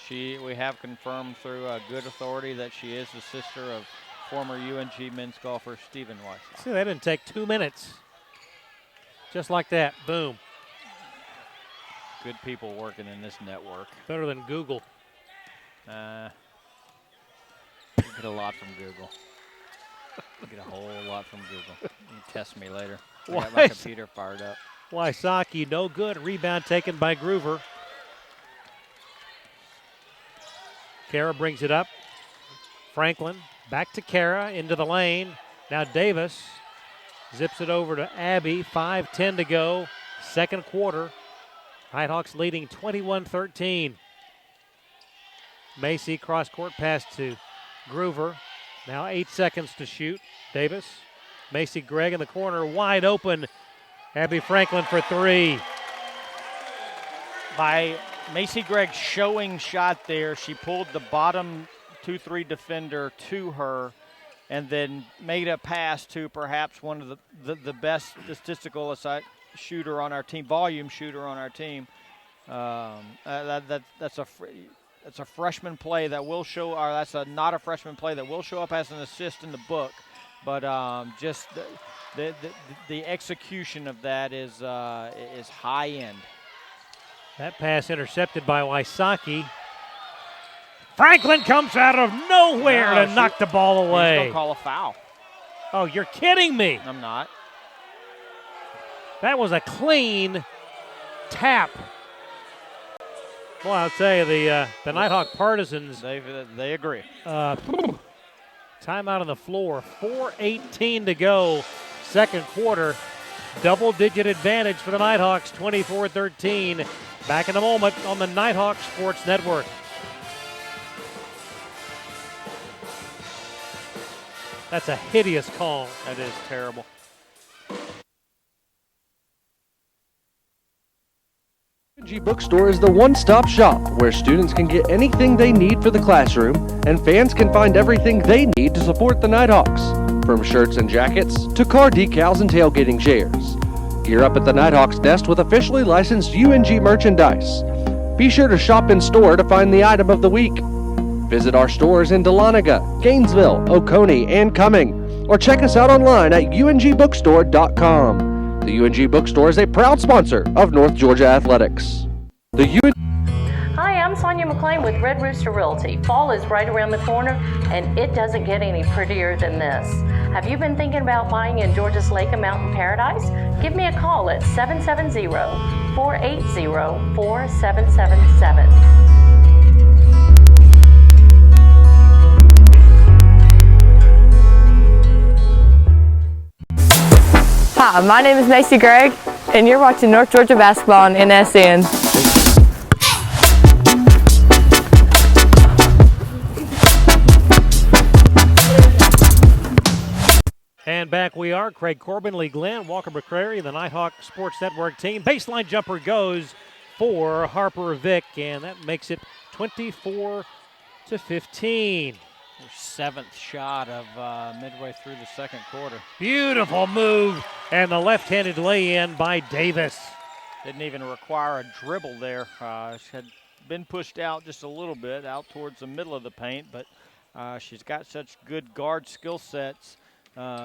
F: We have confirmed through good authority that she is the sister of former UNG men's golfer Stephen Wysocki.
B: See, that didn't take 2 minutes. Just like that, boom.
F: Good people working in this network.
B: Better than Google.
F: You get a lot from Google. You get a whole lot from Google. You can test me later. I got my computer fired up.
B: Wysocki, no good. Rebound taken by Groover. Kara brings it up. Franklin back to Kara into the lane. Now Davis zips it over to Abby. 5:10 to go. Second quarter. Nighthawks leading 21-13. Macy cross-court pass to Groover. Now 8 seconds to shoot. Davis. Macy Gregg in the corner, wide open. Abby Franklin for 3.
F: By Macy Gregg showing shot there. She pulled the bottom 2-3 defender to her and then made a pass to perhaps one of the best statistical shooter on our team, volume shooter on our team. That's a freshman play that will show, or that's not a freshman play that will show up as an assist in the book, but just the execution of that is high end.
B: That pass intercepted by Wysocki. Franklin comes out of nowhere to knock the ball away.
F: He's going to call a foul.
B: Oh, you're kidding me.
F: I'm not.
B: That was a clean tap. Well, I'll tell you, the Nighthawk Partisans.
F: They agree.
B: Time out on the floor. 4:18 to go, second quarter. Double-digit advantage for the Nighthawks, 24-13. Back in a moment on the Nighthawk Sports Network. That's a hideous call.
F: That is terrible.
A: UNG Bookstore is the one-stop shop where students can get anything they need for the classroom and fans can find everything they need to support the Nighthawks, from shirts and jackets to car decals and tailgating chairs. Gear up at the Nighthawks desk with officially licensed UNG merchandise. Be sure to shop in store to find the item of the week. Visit our stores in Dahlonega, Gainesville, Oconee, and Cumming, or check us out online at ungbookstore.com. The UNG Bookstore is a proud sponsor of North Georgia Athletics.
D: Hi, I'm Sonia McClain with Red Rooster Realty. Fall is right around the corner, and it doesn't get any prettier than this. Have you been thinking about buying in Georgia's Lake and Mountain Paradise? Give me a call at 770-480-4777.
L: Hi, my name is Macy Gregg, and you're watching North Georgia Basketball on NSN.
B: And back we are. Craig Corbin, Lee Glenn, Walker McCrary, the Nighthawk Sports Network team. Baseline jumper goes for Harper Vick, and that makes it 24-15.
F: Their seventh shot of midway through the second quarter.
B: Beautiful move, and the left-handed lay-in by Davis.
F: Didn't even require a dribble there. She had been pushed out just a little bit, out towards the middle of the paint, but she's got such good guard skill sets.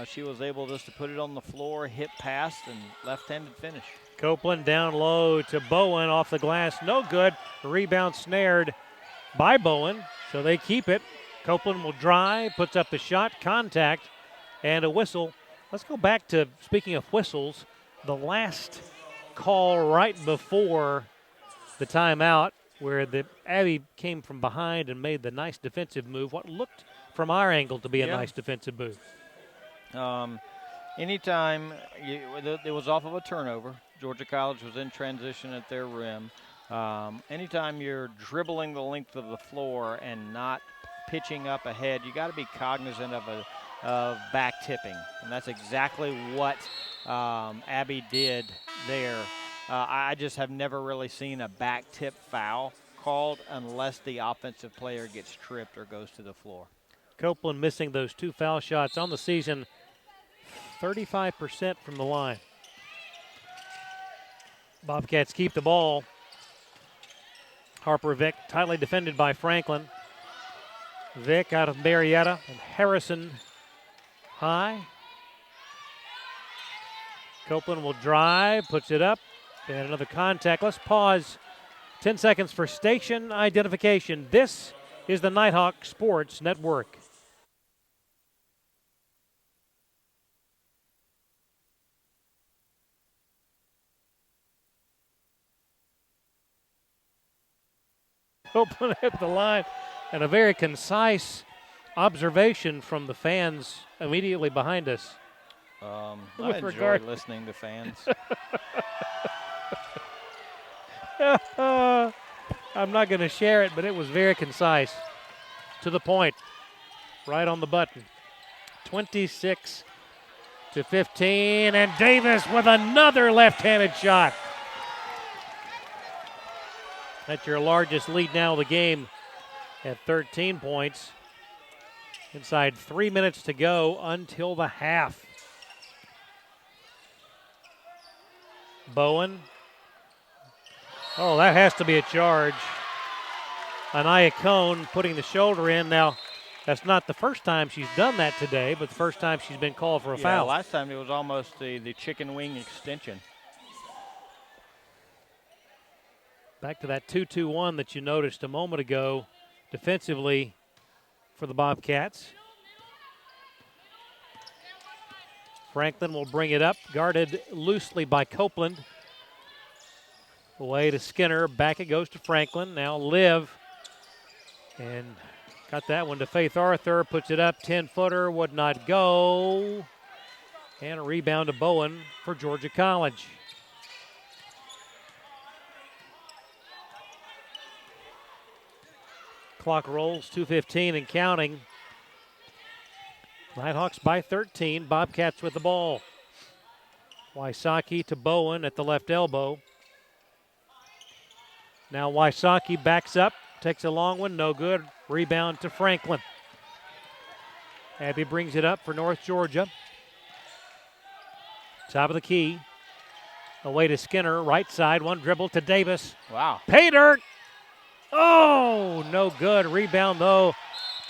F: She was able just to put it on the floor, hit past, and left-handed finish.
B: Copeland down low to Bowen off the glass. No good. Rebound snared by Bowen, so they keep it. Copeland will drive, puts up the shot, contact, and a whistle. Let's go back to, speaking of whistles, the last call right before the timeout where the Abbey came from behind and made the nice defensive move, what looked from our angle to be a nice defensive move.
F: Anytime it was off of a turnover, Georgia College was in transition at their rim. Anytime you're dribbling the length of the floor and not pitching up ahead, you got to be cognizant of back tipping, and that's exactly what Abbey did there. I just have never really seen a back tip foul called unless the offensive player gets tripped or goes to the floor.
B: Copeland missing those two foul shots on the season, 35% from the line. Bobcats keep the ball. Harper Vick tightly defended by Franklin. Vick out of Marietta, and Harrison high. Copeland will drive, puts it up, and another contact. Let's pause 10 seconds for station identification. This is the Nighthawk Sports Network. Copeland at the line. And a very concise observation from the fans immediately behind us.
F: I enjoy listening to fans.
B: I'm not going to share it, but it was very concise. To the point. Right on the button. 26-15, and Davis with another left-handed shot. That's your largest lead now of the game at 13 points. Inside 3 minutes to go until the half. Bowen. Oh, that has to be a charge. Anaya Cone putting the shoulder in. Now, that's not the first time she's done that today, but the first time she's been called for a foul.
F: Last time it was almost the chicken wing extension.
B: Back to that 2-2-1 that you noticed a moment ago defensively for the Bobcats. Franklin will bring it up, guarded loosely by Copeland. Away to Skinner, back it goes to Franklin. Now Liv, and got that one to Faith Arthur, puts it up, 10-footer, would not go. And a rebound to Bowen for Georgia College. Clock rolls, 2:15 and counting. Nighthawks by 13, Bobcats with the ball. Wysocki to Bowen at the left elbow. Now Wysocki backs up, takes a long one, no good. Rebound to Franklin. Abby brings it up for North Georgia. Top of the key. Away to Skinner, right side, one dribble to Davis.
F: Wow.
B: Pay dirt. Oh, no good. Rebound, though,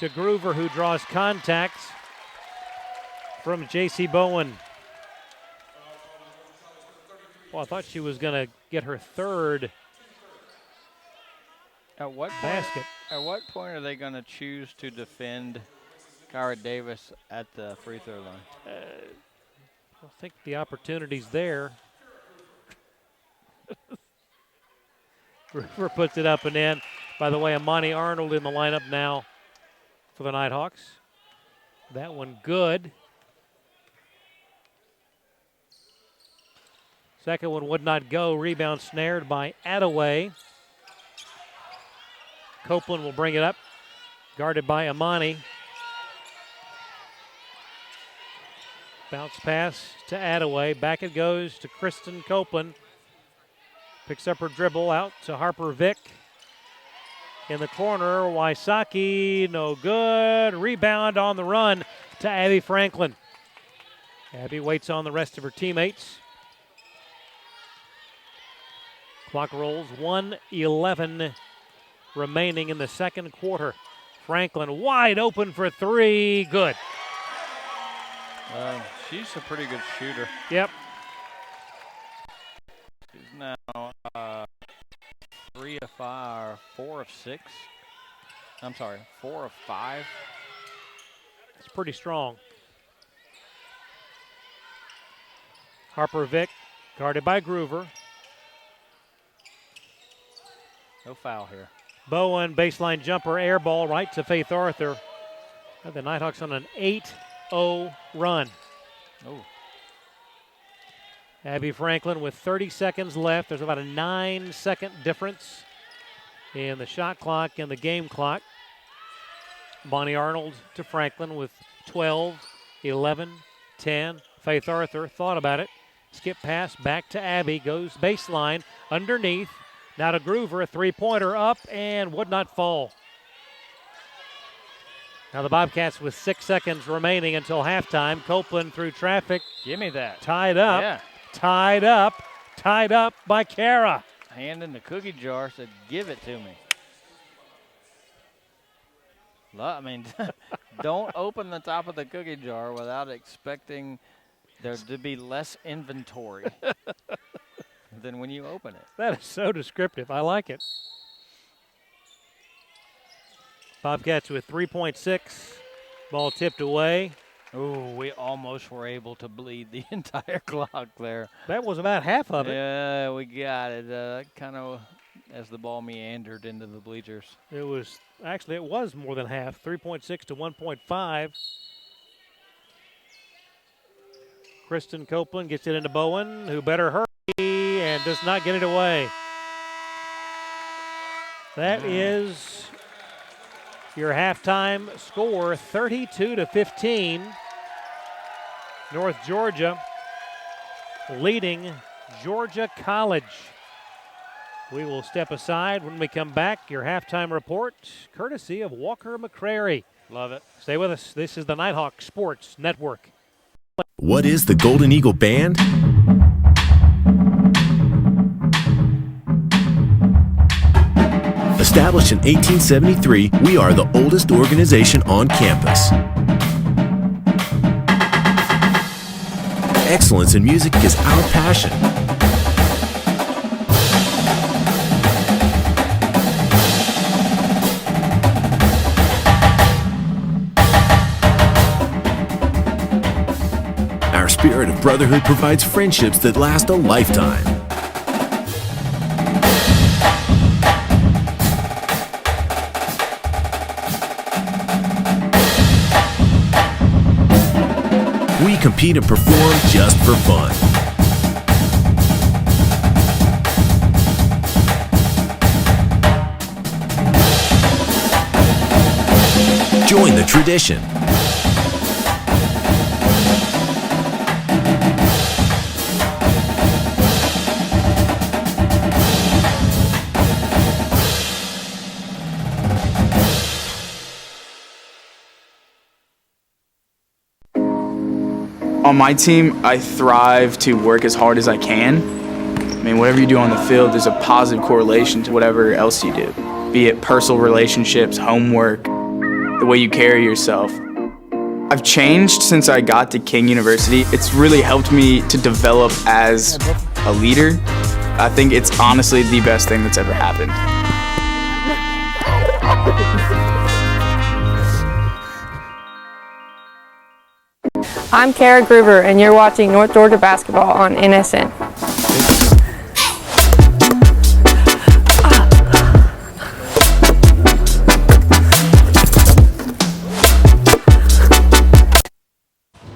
B: to Groover, who draws contacts from J.C. Bowen. Well, I thought she was going to get her third basket.
F: At what point are they going to choose to defend Kyra Davis at the free throw line?
B: I think the opportunity's there. Groover puts it up and in. By the way, Amani Arnold in the lineup now for the Nighthawks. That one good. Second one would not go. Rebound snared by Attaway. Copeland will bring it up. Guarded by Amani. Bounce pass to Attaway. Back it goes to Kristen Copeland. Picks up her dribble out to Harper Vick. In the corner, Wysocki, no good. Rebound on the run to Abby Franklin. Abby waits on the rest of her teammates. Clock rolls, 1:11 remaining in the second quarter. Franklin wide open for three, good.
F: She's a pretty good shooter.
B: Yep.
F: She's now 3 of 5, 4 of 6. I'm sorry, 4 of 5.
B: It's pretty strong. Harper Vick, guarded by Groover.
F: No foul here.
B: Bowen, baseline jumper, air ball right to Faith Arthur. The Nighthawks on an 8-0 run.
F: Oh.
B: Abby Franklin with 30 seconds left. There's about a 9-second difference in the shot clock and the game clock. Bonnie Arnold to Franklin with 12, 11, 10. Faith Arthur thought about it. Skip pass back to Abby. Goes baseline underneath. Now to Groover. A three-pointer up and would not fall. Now the Bobcats with 6 seconds remaining until halftime. Copeland through traffic.
F: Give me that.
B: Tied up.
F: Yeah.
B: Tied up by Kara.
F: Hand in the cookie jar, said, give it to me. I mean, don't open the top of the cookie jar without expecting there to be less inventory than when you open it.
B: That is so descriptive. I like it. Bobcats with 3.6. Ball tipped away.
F: Oh, we almost were able to bleed the entire clock there.
B: That was about half of it.
F: Yeah, we got it. Kind of as the ball meandered into the bleachers.
B: It was more than half, 3.6 to 1.5. Kristen Copeland gets it into Bowen, who better hurry, and does not get it away. That is your halftime score, 32-15. North Georgia leading Georgia College. We will step aside when we come back. Your halftime report, courtesy of Walker McCrary.
F: Love it.
B: Stay with us. This is the Nighthawk Sports Network.
C: What is the Golden Eagle Band? Established in 1873, we are the oldest organization on campus. Excellence in music is our passion. Our spirit of brotherhood provides friendships that last a lifetime. We compete and perform just for fun. Join the tradition.
P: On my team, I thrive to work as hard as I can. I mean, whatever you do on the field, there's a positive correlation to whatever else you do, be it personal relationships, homework, the way you carry yourself. I've changed since I got to King University. It's really helped me to develop as a leader. I think it's honestly the best thing that's ever happened.
L: I'm Kara Gruber, and you're watching North Georgia basketball on NSN.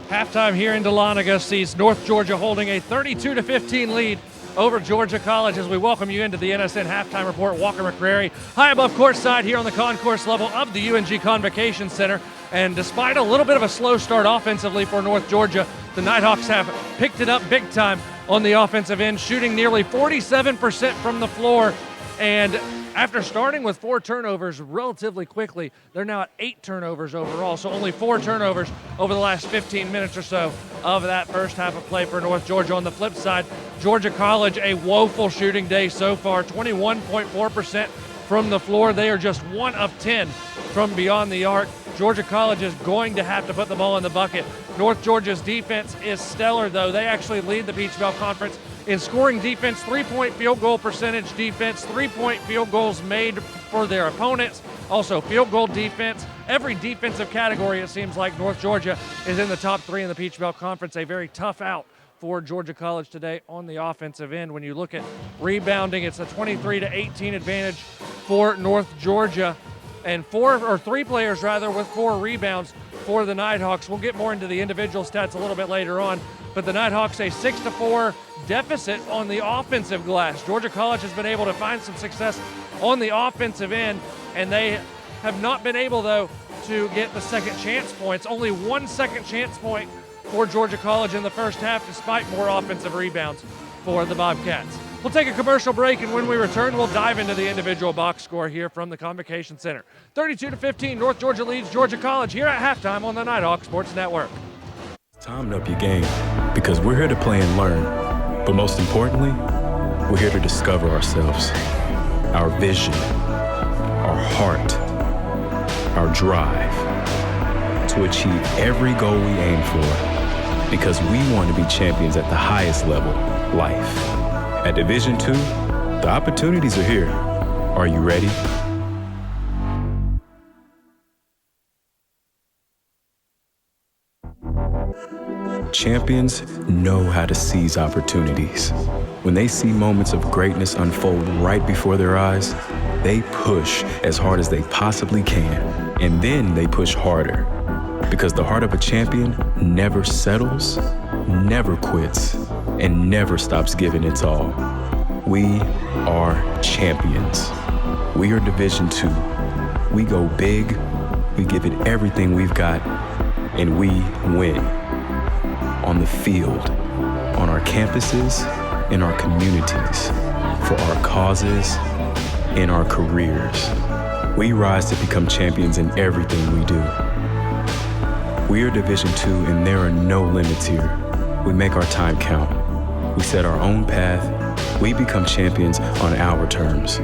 A: Halftime here in Dahlonega sees North Georgia holding a 32-15 lead over Georgia College as we welcome you into the NSN Halftime Report. Walker McCrary high above courtside here on the concourse level of the UNG Convocation Center. And despite a little bit of a slow start offensively for North Georgia, the Nighthawks have picked it up big time on the offensive end, shooting nearly 47% from the floor. And after starting with 4 turnovers relatively quickly, they're now at 8 turnovers overall. So only 4 turnovers over the last 15 minutes or so of that first half of play for North Georgia. On the flip side, Georgia College, a woeful shooting day so far, 21.4% from the floor. They are just 1 of 10 from beyond the arc. Georgia College is going to have to put the ball in the bucket. North Georgia's defense is stellar, though. They actually lead the Peach Belt Conference in scoring defense, 3-point field goal percentage defense, 3-point field goals made for their opponents, also field goal defense. Every defensive category, it seems like North Georgia is in the top 3 in the Peach Belt Conference. A very tough out for Georgia College today on the offensive end. When you look at rebounding, it's a 23-18 advantage for North Georgia. And 3 players with 4 rebounds for the Nighthawks. We'll get more into the individual stats a little bit later on, but the Nighthawks a 6-4 deficit on the offensive glass. Georgia College has been able to find some success on the offensive end, and they have not been able, though, to get the second chance points. Only 1 second chance point for Georgia College in the first half, despite more offensive rebounds for the Bobcats. We'll take a commercial break, and when we return, we'll dive into the individual box score here from the Convocation Center. 32-15, North Georgia leads Georgia College here at halftime on the Nighthawk Sports Network.
Q: Timeing up your game, because we're here to play and learn. But most importantly, we're here to discover ourselves, our vision, our heart, our drive, to achieve every goal we aim for, because we want to be champions at the highest level, life. At Division II, the opportunities are here. Are you ready? Champions know how to seize opportunities. When they see moments of greatness unfold right before their eyes, they push as hard as they possibly can, and then they push harder. Because the heart of a champion never settles, never quits, and never stops giving its all. We are champions. We are Division II. We go big, we give it everything we've got, and we win. On the field, on our campuses, in our communities, for our causes, in our careers. We rise to become champions in everything we do. We are Division II, and there are no limits here. We make our time count. We set our own path. We become champions on our terms.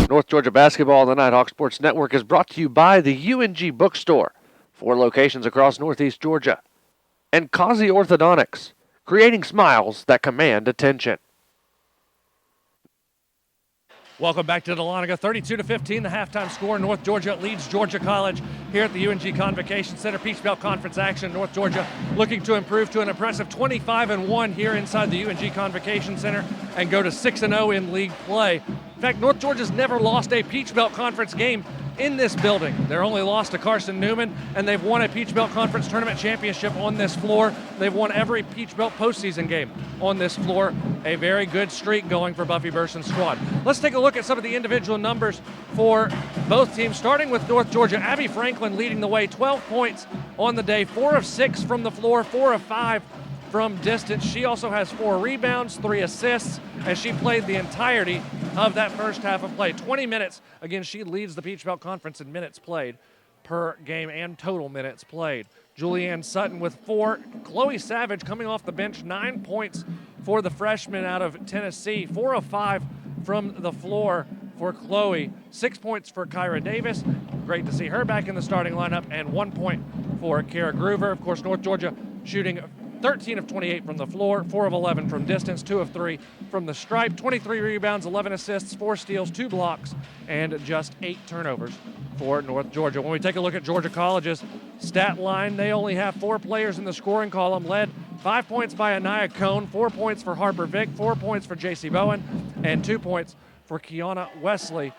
A: North Georgia Basketball on the Nighthawk Sports Network is brought to you by the UNG Bookstore, 4 locations across Northeast Georgia, and Kazi Orthodontics, creating smiles that command attention. Welcome back to Dahlonega. 32-15, the halftime score. North Georgia leads Georgia College here at the UNG Convocation Center. Peach Belt Conference action. North Georgia looking to improve to an impressive 25-1 here inside the UNG Convocation Center and go to 6-0 in league play. In fact, North Georgia's never lost a Peach Belt Conference game in this building. They're only lost to Carson Newman, and they've won a Peach Belt Conference Tournament Championship on this floor. They've won every Peach Belt postseason game on this floor. A very good streak going for Buffy Burson's squad. Let's take a look at some of the individual numbers for both teams, starting with North Georgia. Abby Franklin leading the way, 12 points on the day, 4 of 6 from the floor, 4 of 5 from distance. She also has 4 rebounds, 3 assists, and she played the entirety of that first half of play. 20 minutes. Again, she leads the Peach Belt Conference in minutes played per game and total minutes played. Julianne Sutton with 4. Chloe Savage coming off the bench, 9 points for the freshman out of Tennessee. 4 of 5 from the floor for Chloe. 6 points for Kyra Davis. Great to see her back in the starting lineup. And 1 point for Kara Groover. Of course, North Georgia shooting 13 of 28 from the floor, 4 of 11 from distance, 2 of 3 from the stripe, 23 rebounds, 11 assists, 4 steals, 2 blocks, and just 8 turnovers for North Georgia. When we take a look at Georgia College's stat line, they only have 4 players in the scoring column, led 5 points by Anaya Cone, 4 points for Harper Vick, 4 points for J.C. Bowen, and 2 points for Kiana Wesley.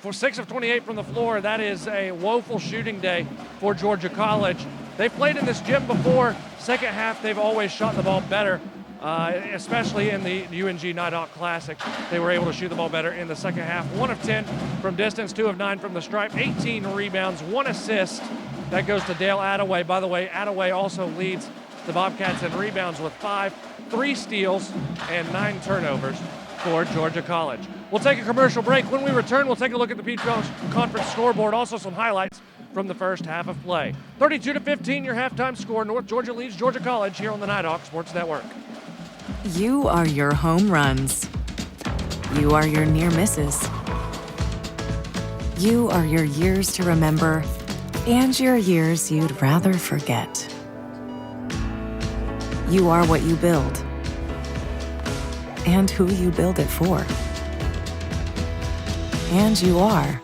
A: For 6 of 28 from the floor, that is a woeful shooting day for Georgia College. They've played in this gym before. Second half, they've always shot the ball better, especially in the UNG Nighthawk Classic. They were able to shoot the ball better in the second half. 1 of 10 from distance, 2 of 9 from the stripe, 18 rebounds, 1 assist. That goes to Dale Attaway. By the way, Attaway also leads the Bobcats in rebounds with 5, 3 steals, and 9 turnovers for Georgia College. We'll take a commercial break. When we return, we'll take a look at the Peach Belt Conference scoreboard, also some highlights from the first half of play. 32-15, your halftime score. North Georgia leads Georgia College here on the Nighthawk Sports Network.
K: You are your home runs. You are your near misses. You are your years to remember and your years you'd rather forget. You are what you build and who you build it for. And you are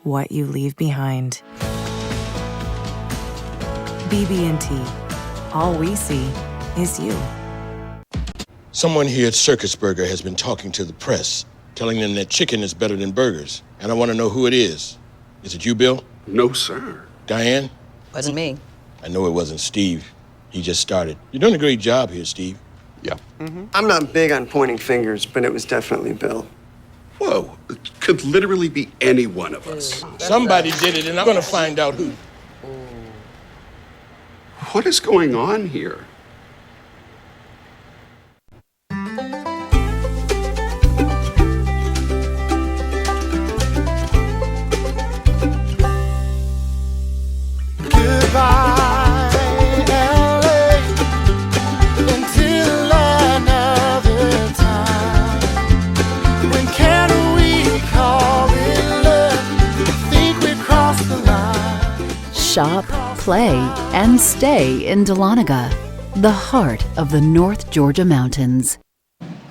K: what you leave behind. BB&T. All we see is you.
R: Someone here at Circus Burger has been talking to the press, telling them that chicken is better than burgers. And I want to know who it is. Is it you, Bill?
S: No, sir.
R: Diane?
T: Wasn't me.
R: I know it wasn't Steve. He just started. You're doing a great job here, Steve.
S: Yeah.
U: I'm not big on pointing fingers, but it was definitely Bill.
S: Whoa, it could literally be any one of us.
R: Somebody did it, and I'm going to find out who.
S: What is going on here?
V: Goodbye, LA, until another time. When can we call it love? I think we crossed the line.
E: shop, play, and stay in Dahlonega, the heart of the North Georgia mountains.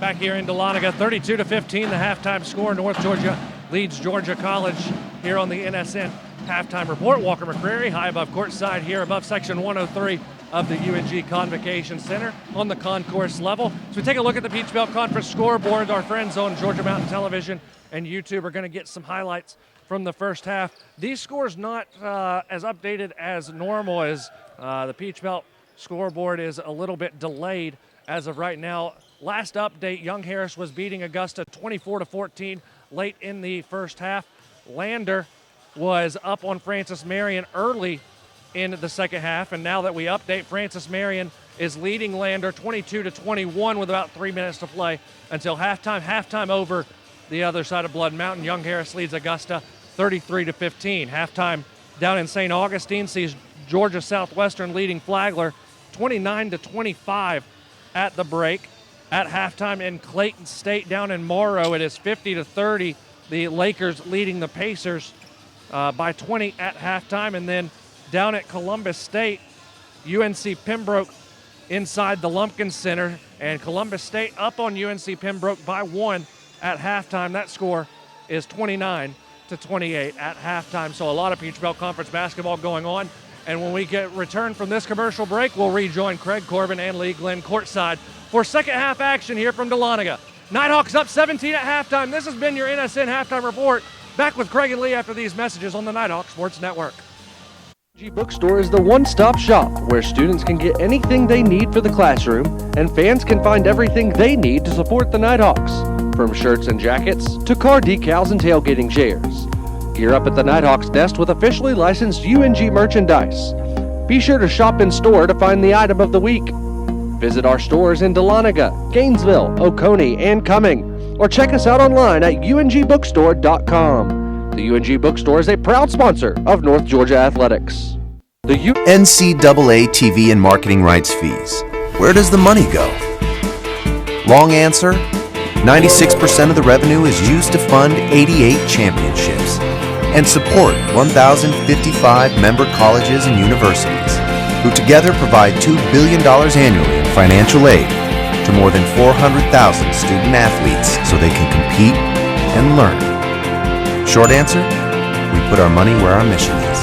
A: Back here in Dahlonega, 32-15, the halftime score. North Georgia leads Georgia College here on the NSN halftime report. Walker McCreary high above courtside here above section 103 of the UNG Convocation Center on the concourse level. So we take a look at the Peach Belt Conference scoreboard. Our friends on Georgia Mountain Television and YouTube are going to get some highlights from the first half. These scores not as updated as normal, as the Peach Belt scoreboard is a little bit delayed as of right now. Last update, Young Harris was beating Augusta 24-14 late in the first half. Lander was up on Francis Marion early in the second half, and now that we update, Francis Marion is leading Lander 22-21 with about 3 minutes to play until halftime. Halftime over the other side of Blood Mountain. Young Harris leads Augusta 33-15. Halftime down in St. Augustine sees Georgia Southwestern leading Flagler 29-25 at the break. At halftime in Clayton State down in Morrow, it is 50-30. The Lakers leading the Pacers by 20 at halftime. And then down at Columbus State, UNC Pembroke inside the Lumpkin Center, and Columbus State up on UNC Pembroke by 1 at halftime. That score is 29-28 at halftime. So a lot of Peach Belt Conference basketball going on. And when we return from this commercial break, we'll rejoin Craig Corbin and Lee Glenn courtside for second half action here from Dahlonega. Nighthawks up 17 at halftime. This has been your NSN halftime report. Back with Craig and Lee after these messages on the Nighthawk Sports Network.
T: UNG Bookstore is the one-stop shop where students can get anything they need for the classroom, and fans can find everything they need to support the Nighthawks, from shirts and jackets to car decals and tailgating chairs. Gear up at the Nighthawks desk with officially licensed UNG merchandise. Be sure to shop in store to find the item of the week. Visit our stores in Dahlonega, Gainesville, Oconee, and Cumming, or check us out online at ungbookstore.com. The UNG Bookstore is a proud sponsor of North Georgia Athletics. The
W: NCAA TV and marketing rights fees. Where does the money go? Long answer, 96% of the revenue is used to fund 88 championships and support 1,055 member colleges and universities, who together provide $2 billion annually in financial aid to more than 400,000 student athletes so they can compete and learn. Short answer, we put our money where our mission is.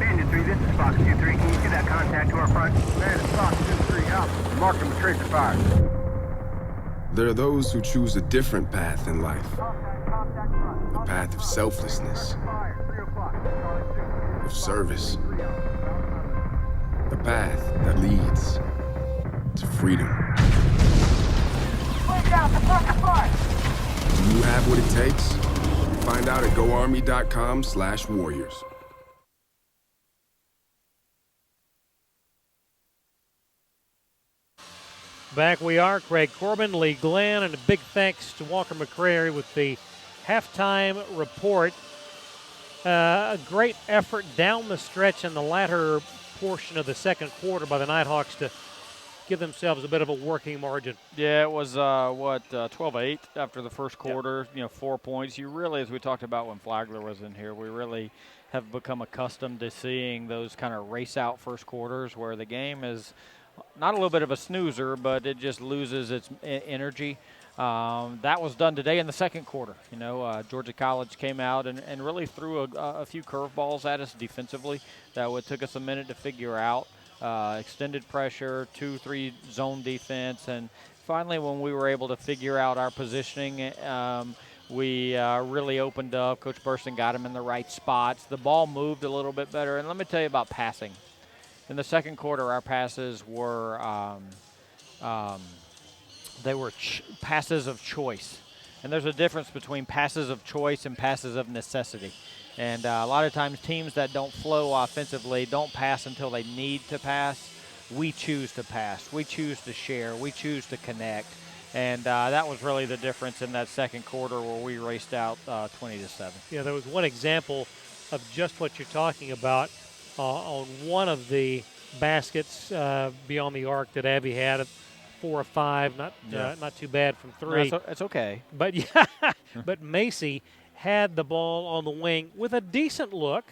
M: Bandit 3, this is Fox 2-3. Can you see that contact to our front? Man, it's Fox 2-3 up. Mark him with tracer fire.
N: There are those who choose a different path in life. A path of selflessness, of service. A path that leads to freedom. Do you have what it takes? Find out at goarmy.com/warriors.
B: Back we are, Craig Corbin, Lee Glenn, and a big thanks to Walker McCreary with the halftime report. A great effort down the stretch in the latter portion of the second quarter by the Nighthawks to give themselves a bit of a working margin.
F: Yeah, it was 12-8 after the first quarter. Yep. 4 points. You really, as we talked about when Flagler was in here, we really have become accustomed to seeing those kind of race out first quarters where the game is not a little bit of a snoozer, but it just loses its energy. That was done today in the second quarter. Georgia College came out and really threw a few curveballs at us defensively that took us a minute to figure out. Extended pressure, 2-3 zone defense, and finally when we were able to figure out our positioning, we really opened up. Coach Burson got him in the right spots. The ball moved a little bit better, and let me tell you about passing. In the second quarter, our passes were passes of choice, and there's a difference between passes of choice and passes of necessity. And a lot of times teams that don't flow offensively don't pass until they need to pass. We choose to pass. We choose to share. We choose to connect. And that was really the difference in that second quarter where we raced out 20-7.
B: Yeah, there was one example of just what you're talking about on one of the baskets beyond the arc that Abby had. 4 or 5, not too bad from 3.
F: No, it's okay.
B: But but Macy had the ball on the wing with a decent look,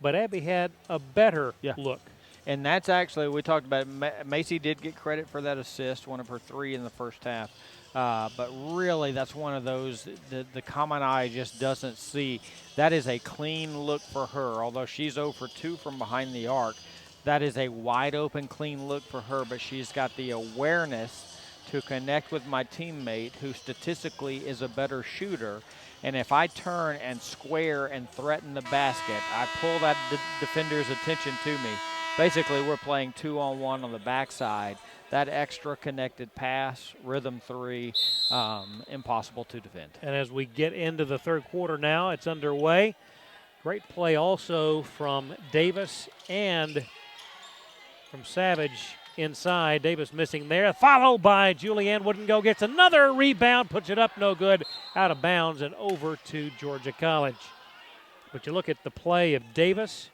B: but Abby had a better look.
F: And that's actually, we talked about Macy did get credit for that assist, one of her 3 in the first half. But really, that's one of those the common eye just doesn't see. That is a clean look for her. Although she's 0 for 2 from behind the arc, that is a wide open, clean look for her. But she's got the awareness to connect with my teammate, who statistically is a better shooter. And if I turn and square and threaten the basket, I pull that defender's attention to me. Basically, we're playing 2-on-1 on the backside. That extra connected pass, rhythm 3, impossible to defend.
B: And as we get into the third quarter now, it's underway. Great play also from Davis and from Savage inside. Davis missing there, followed by Julianne Wooden-Go, gets another rebound, puts it up, no good, out of bounds and over to Georgia College. But you look at the play of Davis.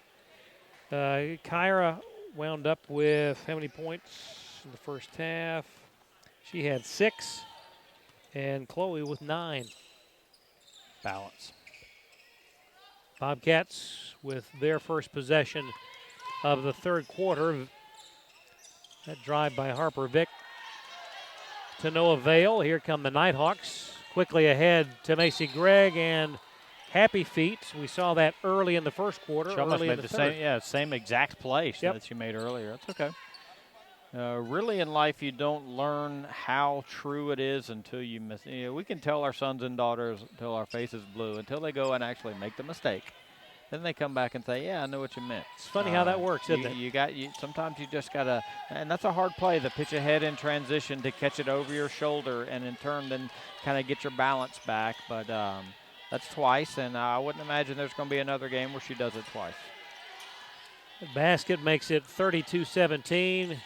B: Kyra wound up with how many points in the first half? She had 6, and Chloe with 9.
F: Balance.
B: Bobcats with their first possession of the third quarter. That drive by Harper Vick to no avail. Here come the Nighthawks. Quickly ahead to Macy Gregg and Happy Feet. We saw that early in the first quarter.
F: She almost made the same exact play that she made earlier. That's okay. Really in life, you don't learn how true it is until you miss. We can tell our sons and daughters until our face is blue, until they go and actually make the mistake. Then they come back and say, yeah, I know what you meant.
B: It's funny how that works, isn't it?
F: Sometimes you just got to, and that's a hard play, the pitch ahead in transition to catch it over your shoulder and in turn then kind of get your balance back. But that's twice, and I wouldn't imagine there's going to be another game where she does it twice.
B: The basket makes it 32-17.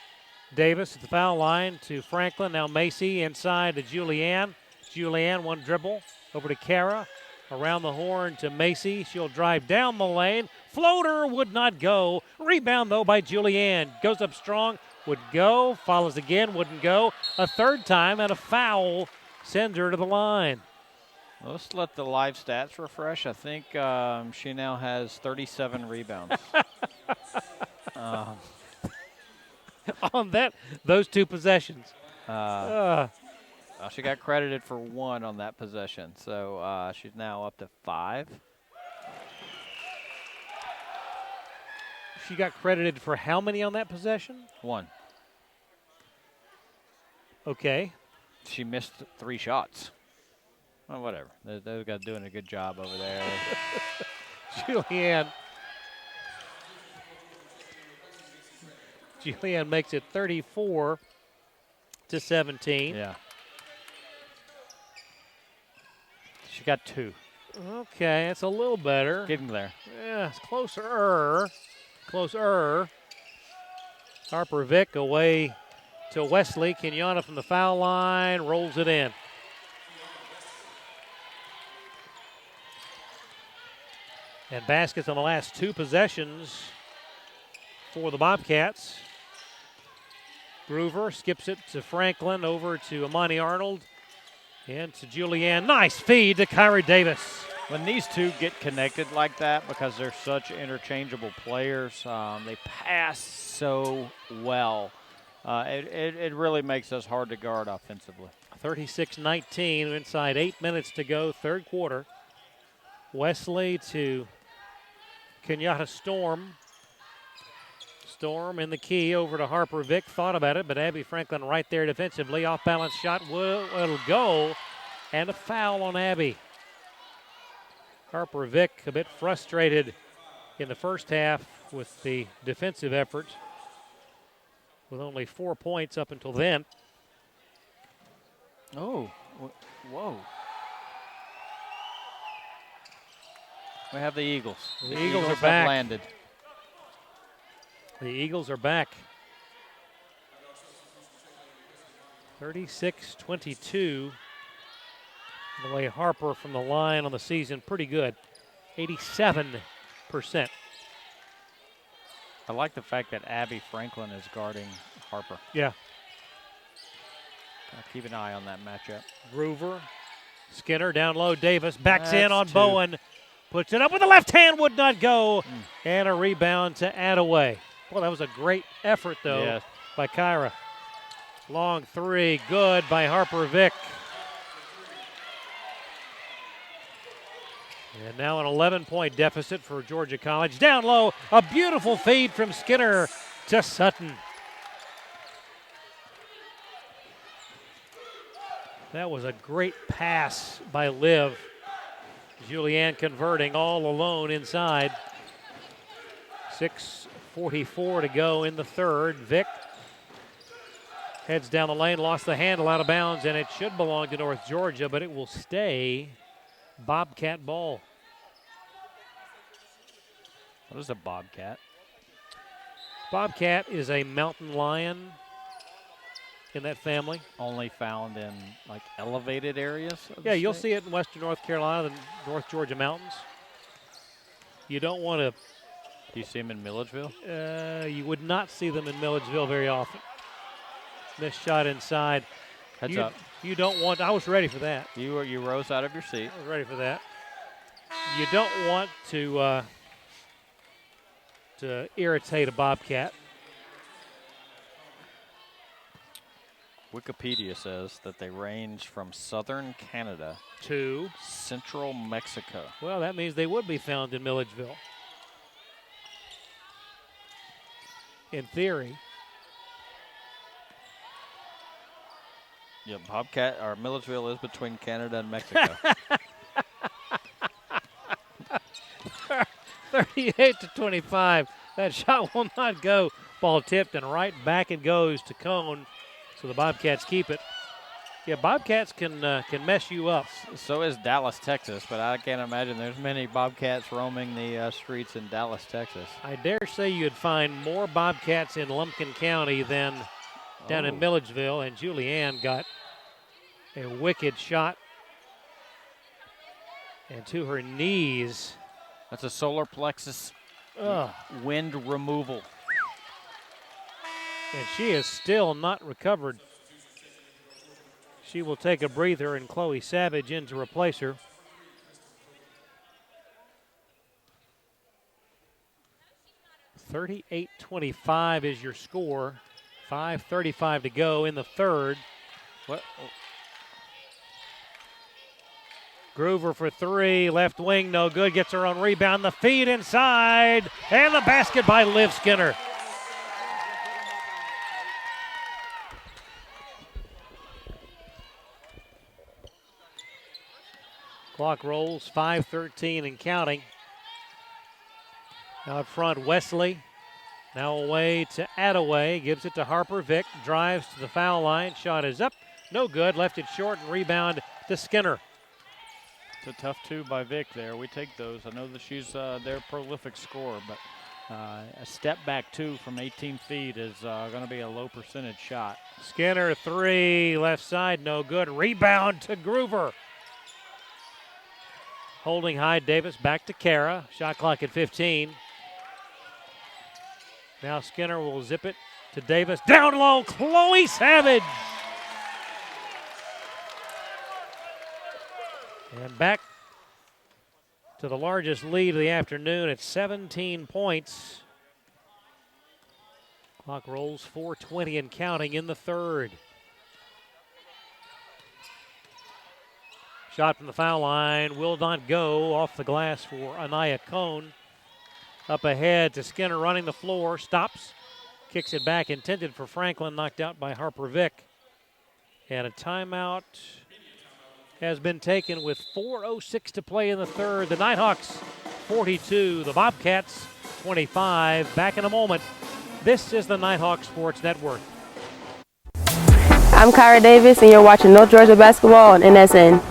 B: Davis at the foul line to Franklin. Now Macy inside to Julianne. Julianne, one dribble over to Kara. Around the horn to Macy. She'll drive down the lane. Floater would not go. Rebound, though, by Julianne. Goes up strong. Would go. Follows again. Wouldn't go. A third time, and a foul sends her to the line.
F: Let's let the live stats refresh. I think she now has 37 rebounds.
B: On those 2 possessions.
F: She got credited for 1 on that possession, so she's now up to 5.
B: She got credited for how many on that possession?
F: 1.
B: Okay.
F: She missed 3 shots. Well, whatever. Those guys doing a good job over there.
B: Julianne makes it 34-17.
F: Yeah. She got 2.
B: Okay, that's a little better.
F: Getting there.
B: Yeah, it's closer. Harper Vick away to Wesley. Kenyatta from the foul line rolls it in. And baskets on the last 2 possessions for the Bobcats. Groover skips it to Franklin, over to Amani Arnold, and to Julianne. Nice feed to Kyrie Davis.
F: When these 2 get connected like that, because they're such interchangeable players, they pass so well. It really makes us hard to guard offensively.
B: 36-19, inside 8 minutes to go, third quarter. Wesley to Kenyatta Storm. Storm in the key over to Harper Vick. Thought about it, but Abby Franklin right there defensively. Off balance shot will go, and a foul on Abby. Harper Vick a bit frustrated in the first half with the defensive effort, with only 4 points up until then.
F: Oh, whoa. We have the Eagles.
B: The Eagles are back.
F: Landed.
B: The Eagles are back. 36-22. The way Harper from the line on the season, pretty good. 87%.
F: I like the fact that Abby Franklin is guarding Harper.
B: Yeah.
F: Keep an eye on that matchup.
B: Groover Skinner down low. Davis backs in on Bowen. Puts it up with the left hand, would not go. And a rebound to Attaway. Well, that was a great effort, though, by Kyra. Long three, good by Harper Vick. And now an 11-point deficit for Georgia College. Down low, a beautiful feed from Skinner to Sutton. That was a great pass by Liv. Julianne converting all alone inside. 6:44 to go in the third. Vick heads down the lane, lost the handle out of bounds, and it should belong to North Georgia, but it will stay Bobcat ball.
F: What is a bobcat?
B: Bobcat is a mountain lion in that family.
F: Only found in like elevated areas?
B: Yeah, you'll see it in western North Carolina, the North Georgia mountains. You don't want to.
F: Do you see them in Milledgeville?
B: You would not see them in Milledgeville very often. Missed shot inside.
F: Heads up.
B: You don't want. I was ready for that.
F: You rose out of your seat.
B: I was ready for that. You don't want to irritate a bobcat.
F: Wikipedia says that they range from southern Canada
B: to
F: central Mexico.
B: Well, that means they would be found in Milledgeville. In theory.
F: Yeah, Bobcat or Milledgeville is between Canada and Mexico.
B: 38-25. That shot will not go. Ball tipped and right back it goes to Cone. So the Bobcats keep it. Yeah, Bobcats can mess you up.
F: So is Dallas, Texas, but I can't imagine there's many Bobcats roaming the streets in Dallas, Texas.
B: I dare say you'd find more Bobcats in Lumpkin County than down in Milledgeville, and Julianne got a wicked shot. And to her knees.
F: That's a solar plexus wind removal.
B: And she is still not recovered. She will take a breather, and Chloe Savage in to replace her. $38-25 is your score. 5:35 to go in the third.
F: What?
B: Groover for three, left wing, no good. Gets her own rebound. The feed inside, and the basket by Liv Skinner. Clock rolls, 5:13 and counting. Out front, Wesley. Now away to Attaway. Gives it to Harper. Vick drives to the foul line. Shot is up. No good. Left it short and rebound to Skinner.
F: It's a tough two by Vick there. We take those. I know that she's their prolific scorer, but a step back two from 18 feet is going to be a low percentage shot.
B: Skinner three, left side, no good. Rebound to Groover. Holding high, Davis back to Kara. Shot clock at 15. Now Skinner will zip it to Davis. Down low, Chloe Savage. And back to the largest lead of the afternoon at 17 points. Clock rolls, 4:20 and counting in the third. Shot from the foul line will not go. Off the glass for Anaya Cone. Up ahead to Skinner running the floor. Stops. Kicks it back. Intended for Franklin. Knocked out by Harper Vick. And a timeout has been taken with 4:06 to play in the third. The Nighthawks 42. The Bobcats 25. Back in a moment. This is the Nighthawk Sports Network.
L: I'm Kyra Davis, and you're watching North Georgia basketball on NSN.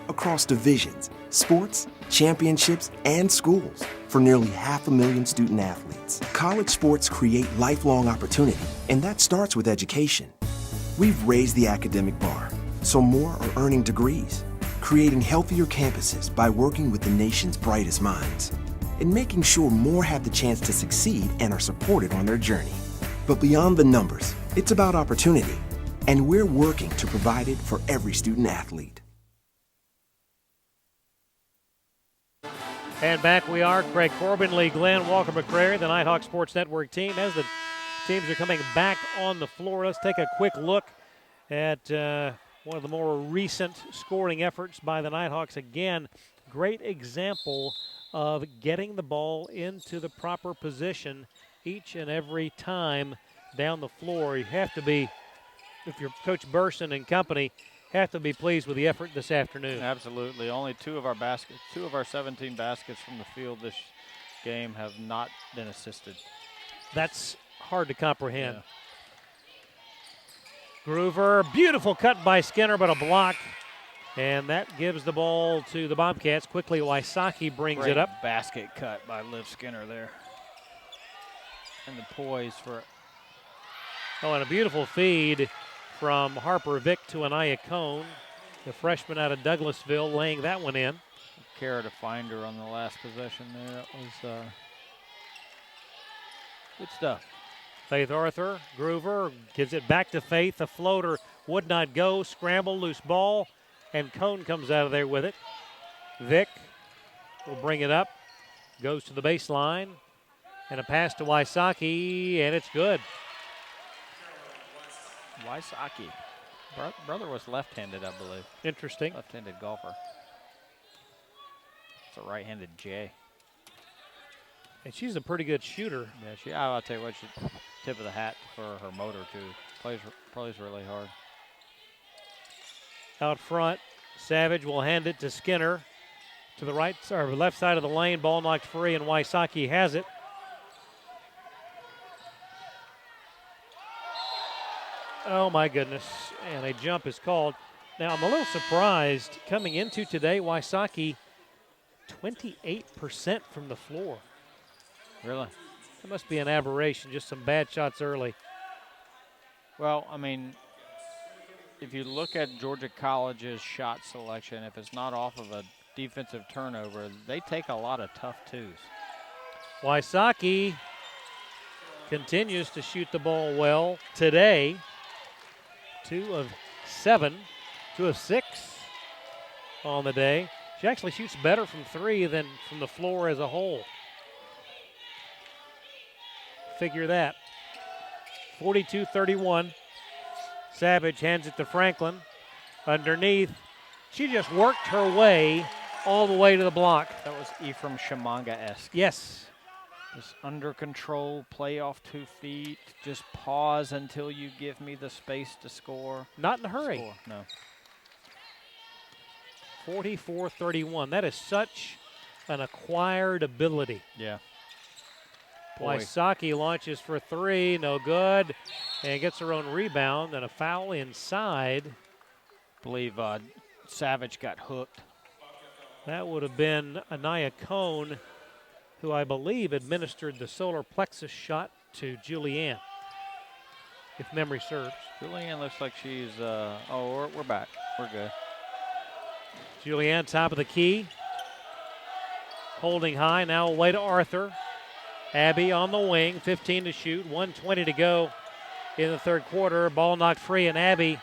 C: Across divisions, sports
G: championships, and schools for nearly 500,000 student athletes. College sports create lifelong opportunity, and that starts with education. We've raised the academic bar, so more are earning degrees, creating healthier campuses by working with the nation's brightest minds, and making sure more have the chance to succeed and are supported on their journey. But beyond the numbers, it's about opportunity, and we're working to provide it for every student athlete.
B: And back we are. Craig Corbin, Lee Glenn, Walker McCrary, the Nighthawk Sports Network team. As the teams are coming back on the floor, let's take a quick look at one of the more recent scoring efforts by the Nighthawks. Again, great example of getting the ball into the proper position each and every time down the floor. You have to be, if you're Coach Burson and company, have to be pleased with the effort this afternoon.
F: Absolutely. Only two of our 17 baskets from the field this game have not been assisted.
B: That's hard to comprehend. Yeah. Groover, beautiful cut by Skinner, but a block. And that gives the ball to the Bobcats. Quickly, Wysocki brings it up.
F: Basket cut by Liv Skinner there. And the poise for it.
B: Oh, and a beautiful feed from Harper Vick to Anaya Cone, the freshman out of Douglasville, laying that one in.
F: Kara to find her on the last possession there. That was good stuff.
B: Faith Arthur, Groover gives it back to Faith. The floater would not go. Scramble, loose ball, and Cone comes out of there with it. Vick will bring it up, goes to the baseline, and a pass to Wysocki, and it's good.
F: Wysocki. Brother was left-handed, I believe.
B: Interesting.
F: Left-handed golfer. It's a right-handed J.
B: And she's a pretty good shooter.
F: Yeah, I'll tell you what, she's tip of the hat for her motor, too. Plays really hard.
B: Out front, Savage will hand it to Skinner to the right or left side of the lane. Ball knocked free, and Wysocki has it. Oh, my goodness. And a jump is called. Now, I'm a little surprised coming into today, Wysocki 28% from the floor.
F: Really?
B: That must be an aberration, just some bad shots early.
F: Well, I mean, if you look at Georgia College's shot selection, if it's not off of a defensive turnover, they take a lot of tough twos.
B: Wysocki continues to shoot the ball well today. 2 of 7, 2 of 6 on the day. She actually shoots better from 3 than from the floor as a whole. Figure that. 42-31. Savage hands it to Franklin. Underneath. She just worked her way all the way to the block.
F: That was Ephraim Shamanga-esque.
B: Yes.
F: Just under control, play off 2 feet. Just pause until you give me the space to score.
B: Not in a hurry.
F: Score. No.
B: 44-31. That is such an acquired ability.
F: Yeah.
B: Wysocki launches for 3, no good, and gets her own rebound and a foul inside.
F: I believe Savage got hooked.
B: That would have been Anaya Cone, who I believe administered the solar plexus shot to Julianne, if memory serves.
F: Julianne looks like she's, we're back. We're good.
B: Julianne, top of the key. Holding high, now away to Arthur. Abby on the wing, 15 to shoot, 1:20 to go in the third quarter. Ball knocked free, and Abby,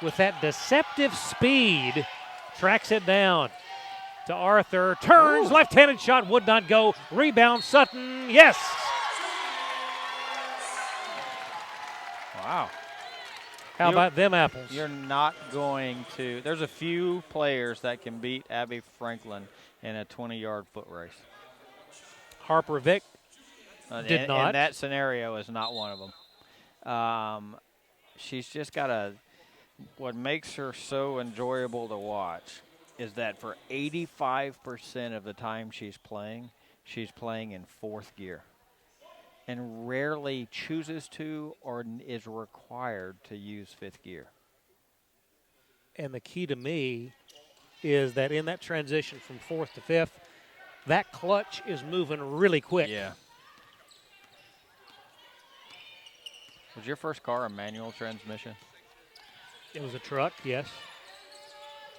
B: with that deceptive speed, tracks it down to Arthur. Turns, left-handed shot, would not go. Rebound, Sutton, yes!
F: Wow.
B: How about them apples?
F: You're not going to – there's a few players that can beat Abby Franklin in a 20-yard foot race.
B: Harper Vick did not.
F: And that scenario is not one of them. She's just got what makes her so enjoyable to watch is that for 85% of the time she's playing in fourth gear and rarely chooses to or is required to use fifth gear.
B: And the key to me is that in that transition from fourth to fifth, that clutch is moving really quick.
F: Yeah. Was your first car a manual transmission?
B: It was a truck, yes.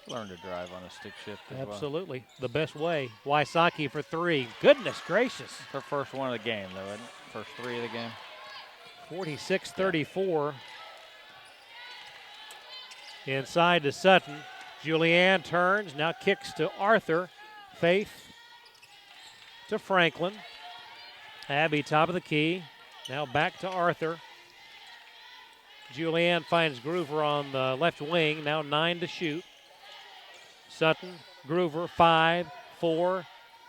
F: Learn to drive on a stick shift as well.
B: Absolutely. The best way. Wysocki for 3. Goodness gracious.
F: Her first one of the game, though, isn't it? First 3 of the game.
B: 46-34. Inside to Sutton. Julianne turns, now kicks to Arthur. Faith to Franklin. Abby top of the key. Now back to Arthur. Julianne finds Groover on the left wing. Now 9 to shoot. Sutton, Groover, 5, 4.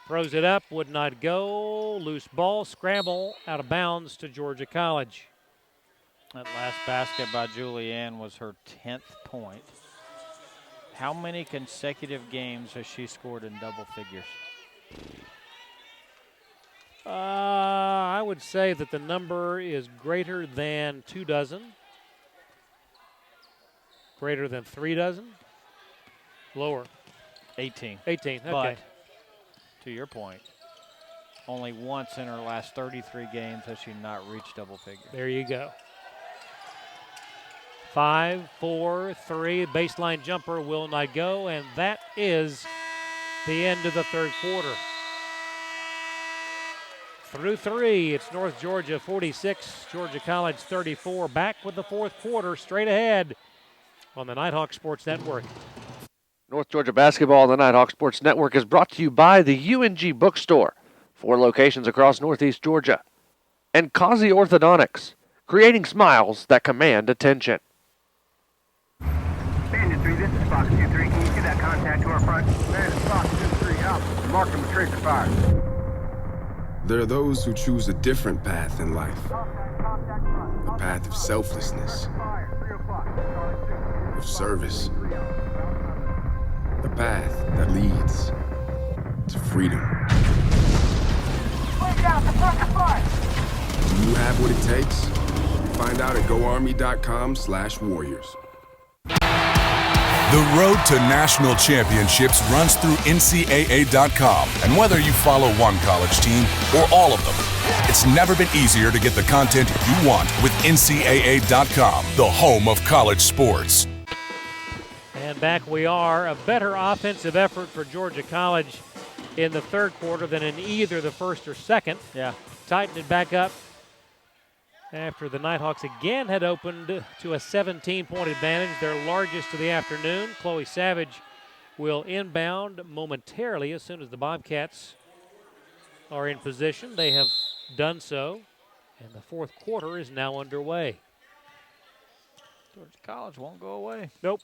B: Throws it up, would not go. Loose ball, scramble, out of bounds to Georgia College.
F: That last basket by Julianne was her 10th point. How many consecutive games has she scored in double figures?
B: I would say that the number is greater than 2 dozen. Greater than 3 dozen. Lower.
F: 18.
B: 18, okay.
F: But, to your point, only once in her last 33 games has she not reached double figures.
B: There you go. 5, 4, 3. Baseline jumper will not go, and that is the end of the third quarter. Through 3, it's North Georgia 46, Georgia College 34. Back with the fourth quarter, straight ahead on the Nighthawk Sports Network.
T: North Georgia basketball on the Nighthawk Sports Network is brought to you by the UNG Bookstore, 4 locations across Northeast Georgia, and Causey Orthodontics, creating smiles that command attention.
M: Bandit 3, this is Fox 2-3. Can you see that contact to our front? Man, it's Fox 2-3 out. Mark him with tracer fire.
N: There are those who choose a different path in life. A path of selflessness, of service. A path that leads to freedom. Do you have what it takes? Find out at goarmy.com/warriors.
H: The road to national championships runs through NCAA.com. And whether you follow one college team or all of them, it's never been easier to get the content you want with NCAA.com, the home of college sports.
B: And back we are. A better offensive effort for Georgia College in the third quarter than in either the first or second.
F: Yeah.
B: Tightened it back up after the Nighthawks again had opened to a 17-point advantage, their largest of the afternoon. Chloe Savage will inbound momentarily as soon as the Bobcats are in position. They have done so, and the fourth quarter is now underway.
F: Georgia College won't go away.
B: Nope.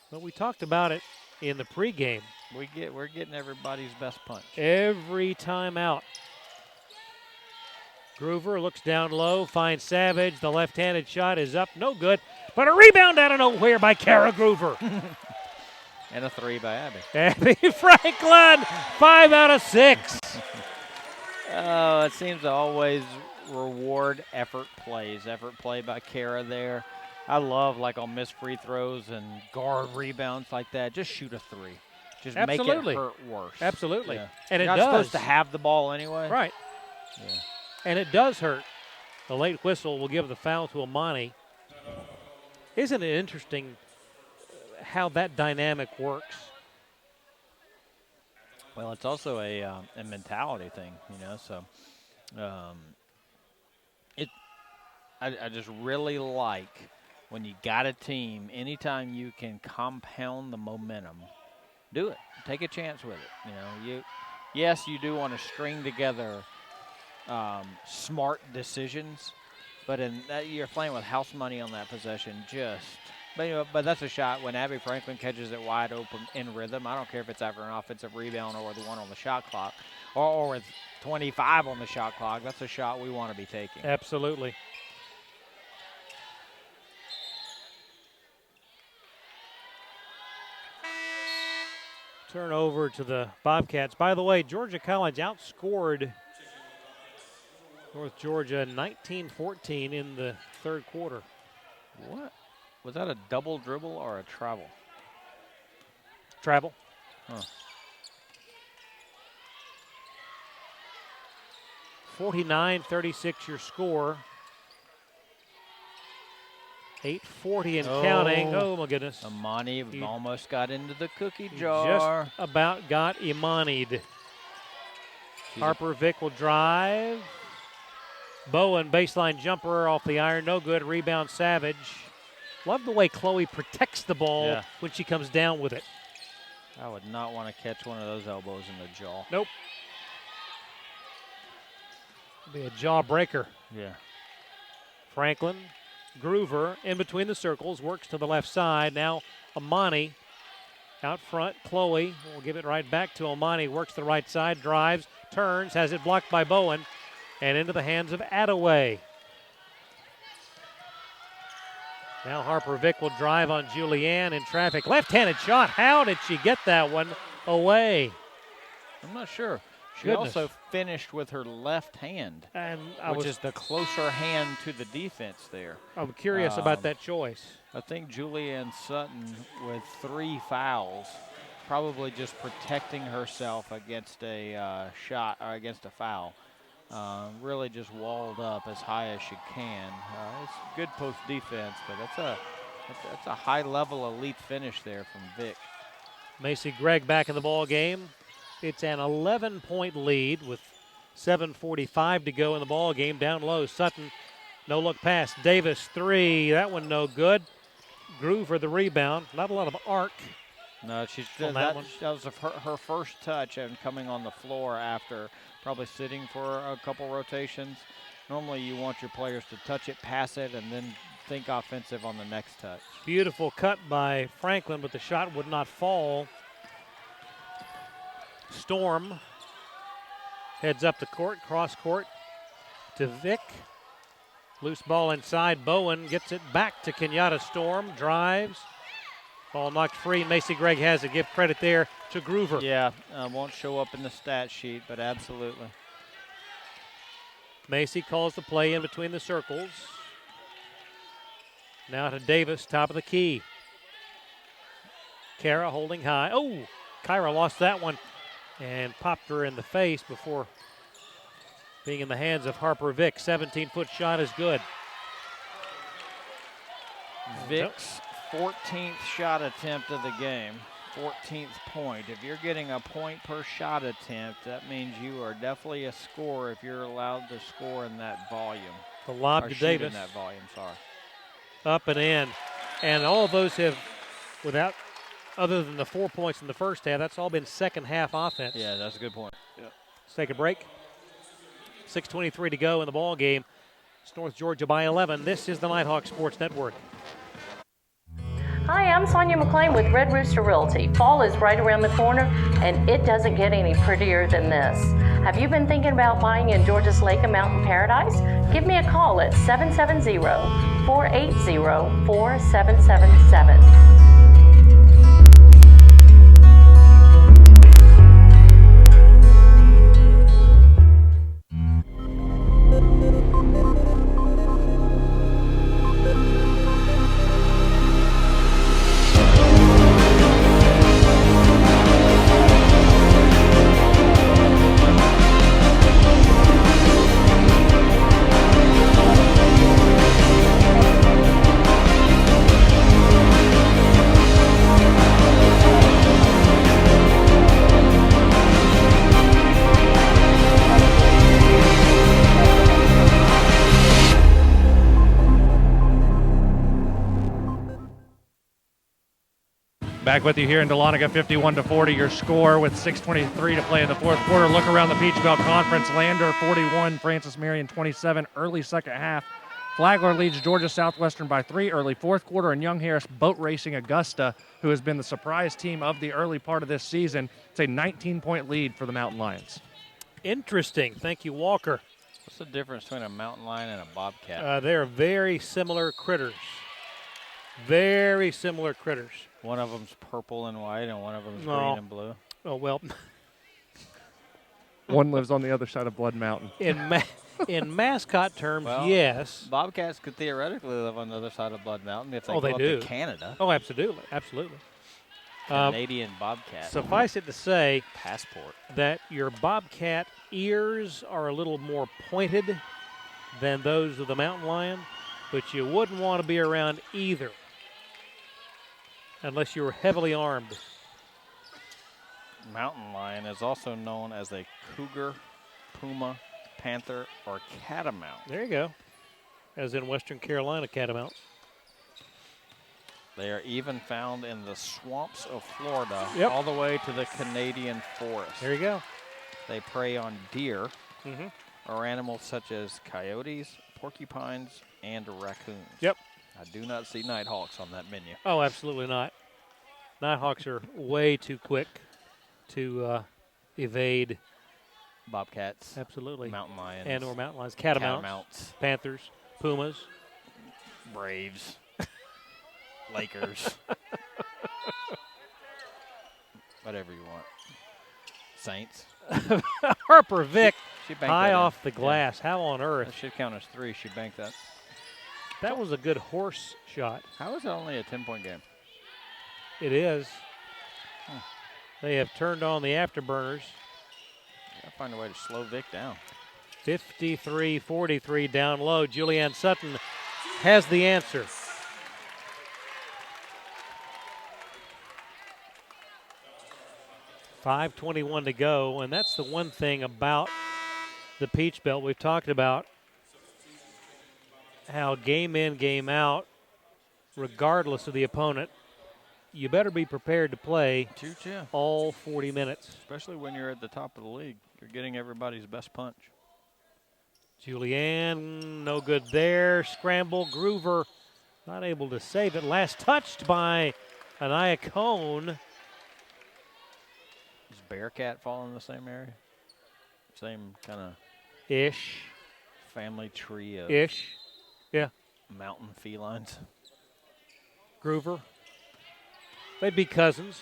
B: But we talked about it in the pregame.
F: We're getting everybody's best punch.
B: Every time out. Groover looks down low, finds Savage. The left-handed shot is up, no good. But a rebound out of nowhere by Kara Groover.
F: And a 3 by Abby.
B: Abby Franklin, 5 out of 6.
F: Oh, it seems to always reward effort plays. Effort play by Kara there. I love, like, on missed free throws and guard rebounds like that. Just shoot a 3. Just
B: Absolutely.
F: Make it hurt worse.
B: Absolutely.
F: Yeah.
B: And
F: You're
B: it
F: not
B: does.
F: supposed to have the ball anyway.
B: Right.
F: Yeah.
B: And it does hurt. The late whistle will give the foul to Amani. Isn't it interesting how that dynamic works?
F: Well, it's also a mentality thing, you know. So, I just really like when you got a team. Anytime you can compound the momentum, do it. Take a chance with it. You know, yes, you do want to string together smart decisions, but in that you're playing with house money on that possession. But that's a shot when Abby Franklin catches it wide open in rhythm. I don't care if it's after an offensive rebound or the one on the shot clock, or with 25 on the shot clock. That's a shot we want to be taking.
B: Absolutely. Turn over to the Bobcats. By the way, Georgia College outscored North Georgia 19-14 in the third quarter.
F: What? Was that a double dribble or a travel?
B: Travel.
F: Huh.
B: 49-36 your score. 8:40 and counting. Oh, my goodness.
F: Imani
B: He
F: almost got into the cookie jar.
B: just about got Imani'd. Harper Vick will drive. Bowen, baseline jumper off the iron. No good. Rebound Savage. Love the way Chloe protects the ball when she comes down with it.
F: I would not want to catch one of those elbows in the jaw.
B: Nope. Be a jawbreaker.
F: Yeah.
B: Franklin, Groover in between the circles, works to the left side. Now Imani out front. Chloe will give it right back to Imani. Works the right side, drives, turns, has it blocked by Bowen, and into the hands of Attaway. Now Harper Vick will drive on Julianne in traffic. Left-handed shot. How did she get that one away?
F: I'm not sure. She
B: Goodness.
F: also finished with her left hand,
B: and
F: which is the closer hand to the defense there.
B: I'm curious about that choice.
F: I think Julianne Sutton with 3 fouls, probably just protecting herself against a shot or against a foul. Really just walled up as high as she can. It's good post defense, but that's a high-level elite finish there from Vick.
B: Macy Gregg back in the ball game. It's an 11-point lead with 7:45 to go in the ball game. Down low, Sutton, no look pass. Davis 3, that one no good. Groover the rebound. Not a lot of arc.
F: No,
B: on
F: that
B: one.
F: was her first touch and coming on the floor after probably sitting for a couple rotations. Normally you want your players to touch it, pass it, and then think offensive on the next touch.
B: Beautiful cut by Franklin, but the shot would not fall. Storm heads up the court, cross court to Vick. Loose ball inside. Bowen gets it back to Kenyatta Storm. Drives. Ball knocked free. Macy Gregg has it. Give credit there to Groover.
F: Yeah, won't show up in the stat sheet, but absolutely.
B: Macy calls the play in between the circles. Now to Davis, top of the key. Kara holding high. Oh, Kyra lost that one and popped her in the face before being in the hands of Harper Vick. 17-foot shot is good.
F: Vick's 14th shot attempt of the game, 14th point. If you're getting a point per shot attempt, that means you are definitely a scorer if you're allowed to score in that volume.
B: The lob
F: or
B: to
F: shoot
B: Davis.
F: In that volume, sorry.
B: Up and in. And all of those have, without, other than the 4 points in the first half, that's all been second half offense.
F: Yeah, that's a good point.
B: Yeah. Let's take a break. 6:23 to go in the ball game. It's North Georgia by 11. This is the Nighthawk Sports Network.
D: Hi, I'm Sonia McClain with Red Rooster Realty. Fall is right around the corner, and it doesn't get any prettier than this. Have you been thinking about buying in Georgia's Lake and Mountain Paradise? Give me a call at 770-480-4777.
A: Back with you here in Dahlonega, 51-40 your score with 6:23 to play in the fourth quarter. Look around the Peach Belt Conference. Lander 41, Francis Marion 27, early second half. Flagler leads Georgia Southwestern by 3 early fourth quarter, and Young Harris boat racing Augusta, who has been the surprise team of the early part of this season. It's a 19-point lead for the Mountain Lions.
B: Interesting. Thank you, Walker.
F: What's the difference between a mountain lion and a bobcat?
B: They're very similar critters. Very similar critters.
F: One of them's purple and white, and one of them's green and blue.
B: Oh, well.
A: One lives on the other side of Blood Mountain.
B: In mascot terms,
F: well,
B: yes.
F: Bobcats could theoretically live on the other side of Blood Mountain if they
B: they
F: go up
B: do.
F: to Canada.
B: Oh, absolutely. Absolutely.
F: Canadian Bobcat.
B: Suffice it to say
F: passport
B: that your Bobcat ears are a little more pointed than those of the mountain lion, but you wouldn't want to be around either unless you were heavily armed.
F: Mountain lion is also known as a cougar, puma, panther, or catamount.
B: There you go. As in Western Carolina catamounts.
F: They are even found in the swamps of Florida,
B: Yep.
F: all the way to the Canadian forest.
B: There you go.
F: They prey on deer
B: Mhm.
F: or animals such as coyotes, porcupines, and raccoons.
B: Yep.
F: I do not see nighthawks on that menu.
B: Oh, absolutely not. Nighthawks are way too quick to evade
F: Bobcats.
B: Absolutely.
F: Mountain lions.
B: And or mountain lions. Catamounts.
F: Catamounts.
B: Panthers. Pumas.
F: Braves. Lakers. Whatever you want. Saints.
B: Harper Vick,
F: She banked
B: high
F: that in.
B: off the
F: Yeah.
B: glass. How on
F: That
B: earth?
F: should count as 3. She banked that.
B: That was a good horse shot.
F: How is it only a 10-point game?
B: It is. They have turned on the afterburners.
F: Gotta find a way to slow Vic down.
B: 53-43 down low. Julianne Sutton has the answer. .521 to go, and that's the one thing about the Peach Belt we've talked about, how game in, game out, regardless of the opponent, you better be prepared to play all 40 minutes.
F: Especially when you're at the top of the league. You're getting everybody's best punch.
B: Julianne, no good there. Scramble, Groover, not able to save it. Last touched by Anaya Cone.
F: Does Bearcat fall in the same area? Same kind of
B: Ish.
F: family tree of
B: Ish. Yeah.
F: mountain felines.
B: Groover. They'd be cousins.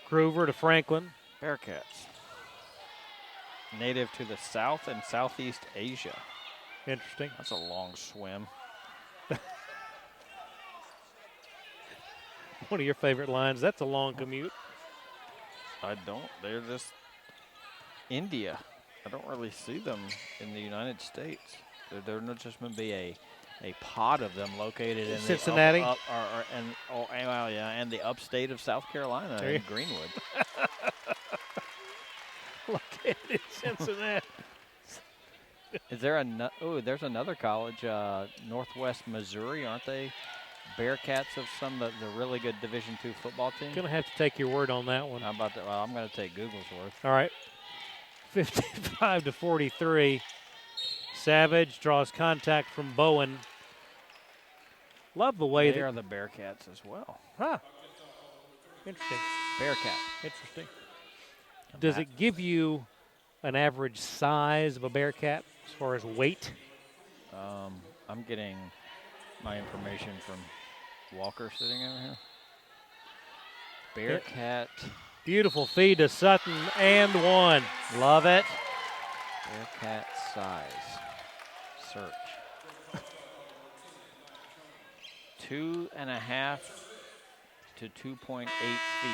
B: Groover to Franklin.
F: Bearcats. Native to the South and Southeast Asia.
B: Interesting.
F: That's a long swim.
B: One of your favorite lines. That's a long commute.
F: I don't. They're just India. I don't really see them in the United States. There just going to be a pod of them located in
B: Cincinnati.
F: and the upstate of South Carolina
B: There
F: in
B: you-
F: Greenwood.
B: Located in Cincinnati.
F: Is there there's another college, Northwest Missouri, aren't they? Bearcats of some of the really good Division II football team.
B: Gonna have to take your word on that one.
F: How about that? Well, I'm going to take Google's word.
B: All right. 55-43. Savage draws contact from Bowen. Love the way
F: They
B: that
F: are the Bearcats as well.
B: Huh. Interesting.
F: Bearcat.
B: Interesting. Does it give you an average size of a Bearcat as far as weight?
F: I'm getting my information from Walker sitting over here. Bearcat.
B: Beautiful feed to Sutton and one.
F: Love it. Bearcat size. Search. 2.5 to 2.8 feet.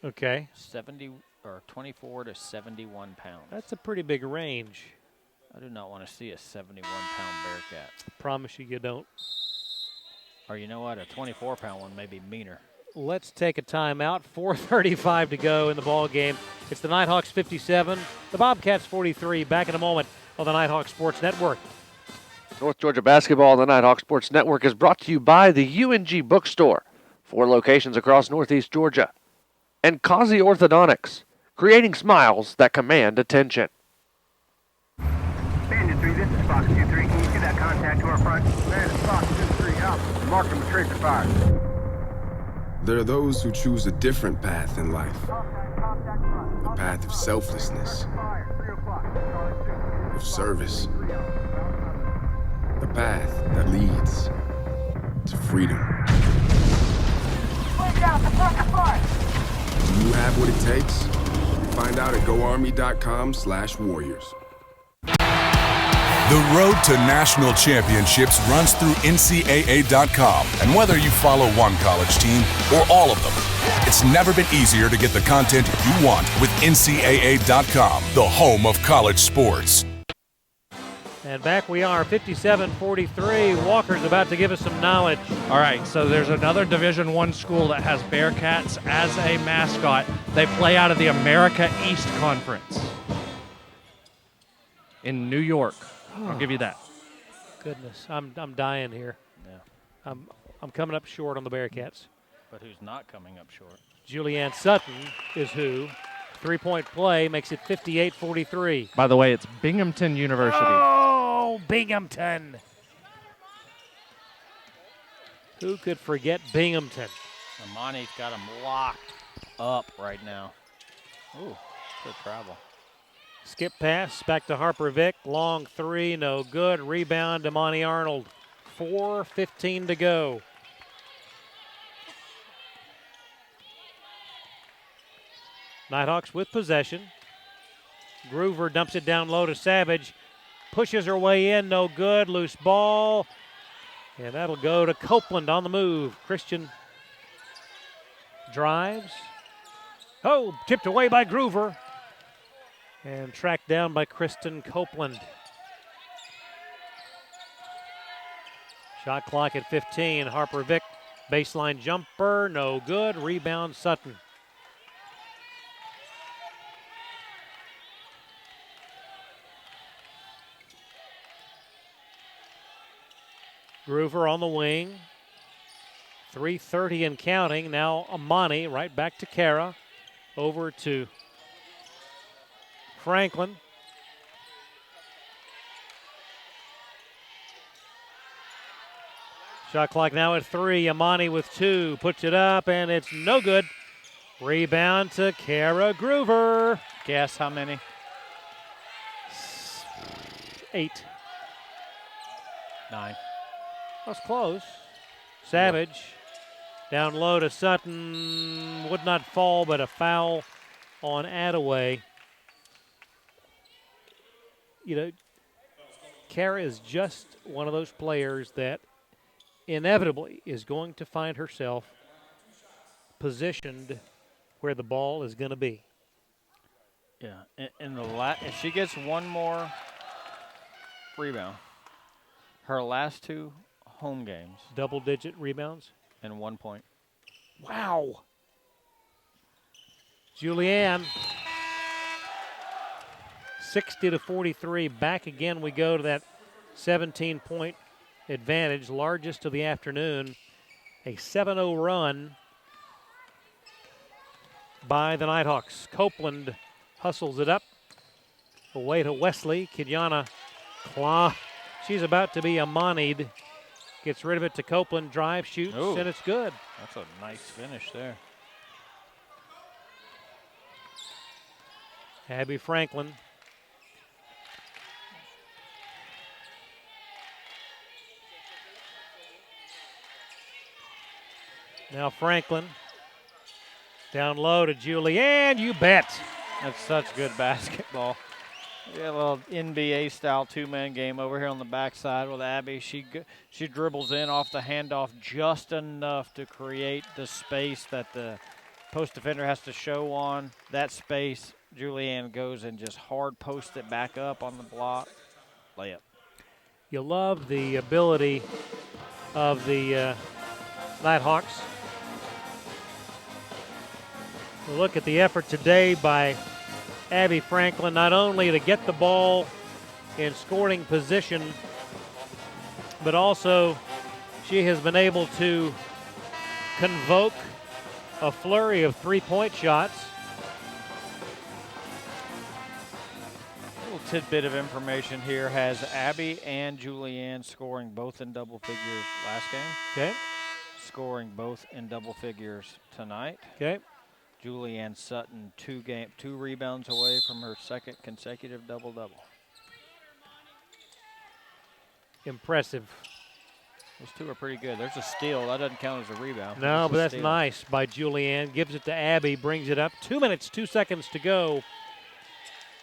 B: Okay.
F: 24 to 71 pounds.
B: That's a pretty big range.
F: I do not want to see a 71-pound Bearcat.
B: Promise you don't.
F: Or you know what? A 24-pound one may be meaner.
B: Let's take a timeout. 4:35 to go in the ball game. It's the Nighthawks 57, the Bobcats 43. Back in a moment on the Nighthawk Sports Network.
T: North Georgia Basketball on the Nighthawk Sports Network is brought to you by the UNG Bookstore, 4 locations across Northeast Georgia, and Kazi Orthodontics, creating smiles that command attention.
M: Bandit 3, this is Fox 2-3. Can you see that contact to our front? Man, it's Fox 2-3 out. Mark him with tracer fire.
N: There are those who choose a different path in life. A path of selflessness, of service. A path that leads to freedom. Do you have what it takes? Find out at goarmy.com/warriors.
H: The road to national championships runs through NCAA.com. And whether you follow one college team or all of them, it's never been easier to get the content you want with NCAA.com, the home of college sports.
B: And back we are, 57-43. Walker's about to give us some knowledge.
A: All right, so there's another Division I school that has Bearcats as a mascot. They play out of the America East Conference in New York. I'll give you that.
B: Goodness, I'm dying here.
F: Yeah.
B: I'm coming up short on the Bearcats.
F: But who's not coming up short?
B: Julianne Sutton is who. 3-point play makes it 58-43.
A: By the way, it's Binghamton University.
B: Oh, Binghamton. Who could forget Binghamton?
F: Amani's got him locked up right now. Ooh, good travel.
B: Skip pass, back to Harper Vick. Long three, no good. Rebound, Amani Arnold. 4:15 to go. Nighthawks with possession. Groover dumps it down low to Savage. Pushes her way in, no good. Loose ball. And that'll go to Copeland on the move. Christian drives. Oh, tipped away by Groover. And tracked down by Kristen Copeland. Shot clock at 15. Harper Vick, baseline jumper, no good. Rebound Sutton. Groover on the wing. 3:30 and counting. Now Amani right back to Kara. Over to Franklin. Shot clock now at 3. Amani with 2. Puts it up, and it's no good. Rebound to Kara Groover.
F: Guess how many?
B: 8.
F: 9.
B: That's close. Savage down low to Sutton. Would not fall, but a foul on Attaway. You know, Kara is just one of those players that inevitably is going to find herself positioned where the ball is going to be.
F: Yeah, if she gets one more rebound, her last 2 home games.
B: Double-digit rebounds?
F: And 1 point.
B: Wow. Julianne, 60-43. Back again we go to that 17-point advantage, largest of the afternoon. A 7-0 run by the Nighthawks. Copeland hustles it up. Away to Wesley. Kidyana Claw. She's about to be Amani'd. Gets rid of it to Copeland. Drive, shoots, and it's good.
F: That's a nice finish there.
B: Abby Franklin. Now Franklin. Down low to Julianne. You bet.
F: That's such good basketball. Yeah, a little NBA-style two-man game over here on the backside with Abby. She dribbles in off the handoff just enough to create the space that the post defender has to show on. That space, Julianne goes and just hard posts it back up on the block. Layup.
B: You love the ability of the Nighthawks. Look at the effort today by Abby Franklin, not only to get the ball in scoring position, but also she has been able to convoke a flurry of three-point shots.
F: A little tidbit of information here has Abby and Julianne scoring both in double figures last game.
B: Okay.
F: Scoring both in double figures tonight.
B: Okay.
F: Julianne Sutton, 2 rebounds away from her second consecutive double-double.
B: Impressive.
F: Those 2 are pretty good. There's a steal. That doesn't count as a rebound.
B: No, but that's nice by Julianne. Gives it to Abby, brings it up. 2 minutes, 2 seconds to go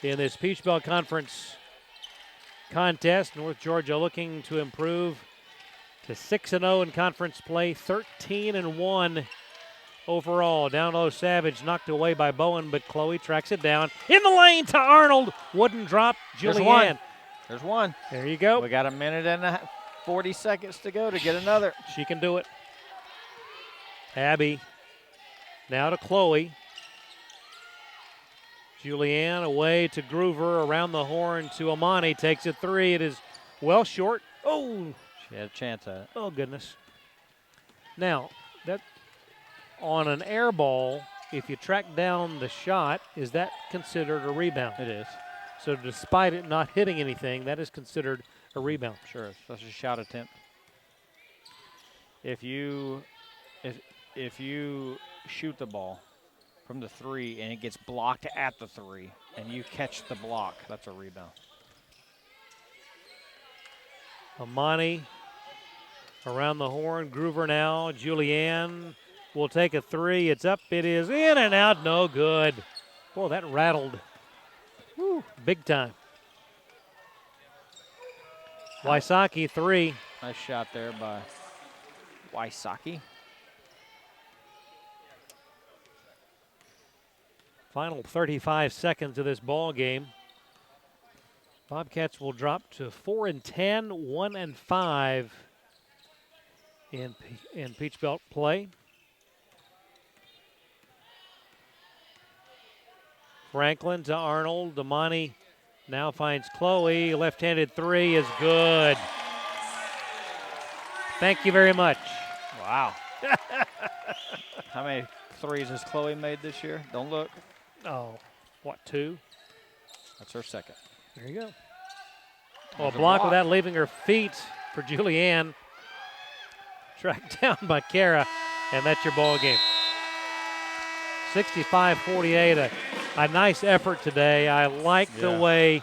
B: in this Peach Belt Conference contest. North Georgia looking to improve to 6-0 in conference play, 13-1 overall. Down low, Savage knocked away by Bowen, but Chloe tracks it down. In the lane to Arnold. Wooden drop, Julianne.
F: There's one.
B: There you go.
F: We got a minute and 40 seconds to go to get another.
B: She can do it. Abby now to Chloe. Julianne away to Groover, around the horn to Amani, takes it 3. It is well short. Oh,
F: she had a chance at it.
B: Oh, goodness. Now, that on an air ball, if you track down the shot, is that considered a rebound?
F: It is.
B: So despite it not hitting anything, that is considered a rebound.
F: Sure, that's a shot attempt. If you shoot the ball from the 3 and it gets blocked at the 3 and you catch the block, that's a rebound.
B: Amani around the horn. Groover now. Julianne will take a 3. It's up. It is in and out. No good. Boy, that rattled. Woo, big time. Wysocki 3.
F: Nice shot there by Wysocki.
B: Final 35 seconds of this ball game. Bobcats will drop to 4-10, 1-5 in Peach Belt play. Franklin to Arnold. Damani now finds Chloe. Left-handed 3 is good. Thank you very much.
F: Wow. How many 3s has Chloe made this year? Don't look.
B: Oh, what, 2?
F: That's her second.
B: There you go. Well, a block without leaving her feet for Julianne. Tracked down by Kara, and that's your ball game. 65-48, a nice effort today. I like the way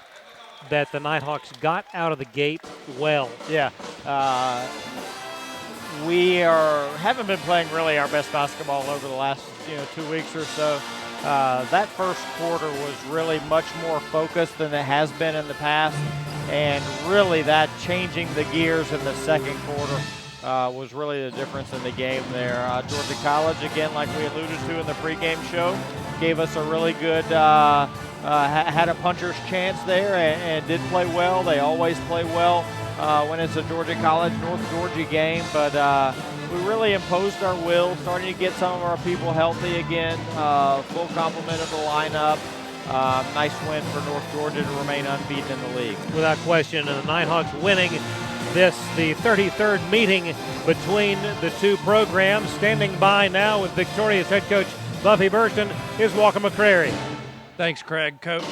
B: that the Nighthawks got out of the gate well.
F: Yeah. We haven't been playing really our best basketball over the last 2 weeks or so. That first quarter was really much more focused than it has been in the past, and really that changing the gears in the second quarter was really the difference in the game there. Georgia College, again, like we alluded to in the pregame show, gave us a really good, had a puncher's chance there and did play well. They always play well when it's a Georgia College, North Georgia game, but we really imposed our will, starting to get some of our people healthy again, full complement of the lineup. Nice win for North Georgia to remain unbeaten in the league.
B: Without question, and the Nighthawks winning this, the 33rd meeting between the two programs. Standing by now with Victoria's head coach Buffy Burston is Walker McCrary.
A: Thanks, Craig. Coach,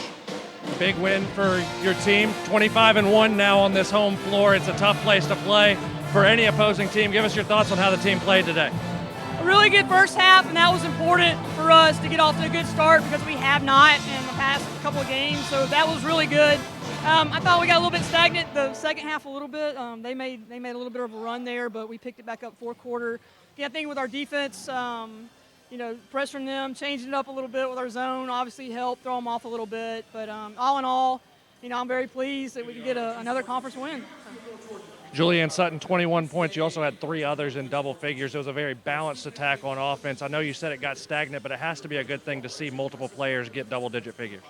A: big win for your team. 25-1 now on this home floor. It's a tough place to play for any opposing team. Give us your thoughts on how the team played today.
I: A really good first half, and that was important for us to get off to a good start because we have not in the past couple of games, so that was really good. I thought we got a little bit stagnant the second half a little bit. They made a little bit of a run there, but we picked it back up fourth quarter. Yeah, I think with our defense, pressuring them, changing it up a little bit with our zone, obviously helped throw them off a little bit. But all in all, I'm very pleased that we could get another conference win.
A: Julianne Sutton, 21 points. You also had 3 others in double figures. It was a very balanced attack on offense. I know you said it got stagnant, but it has to be a good thing to see multiple players get double-digit figures.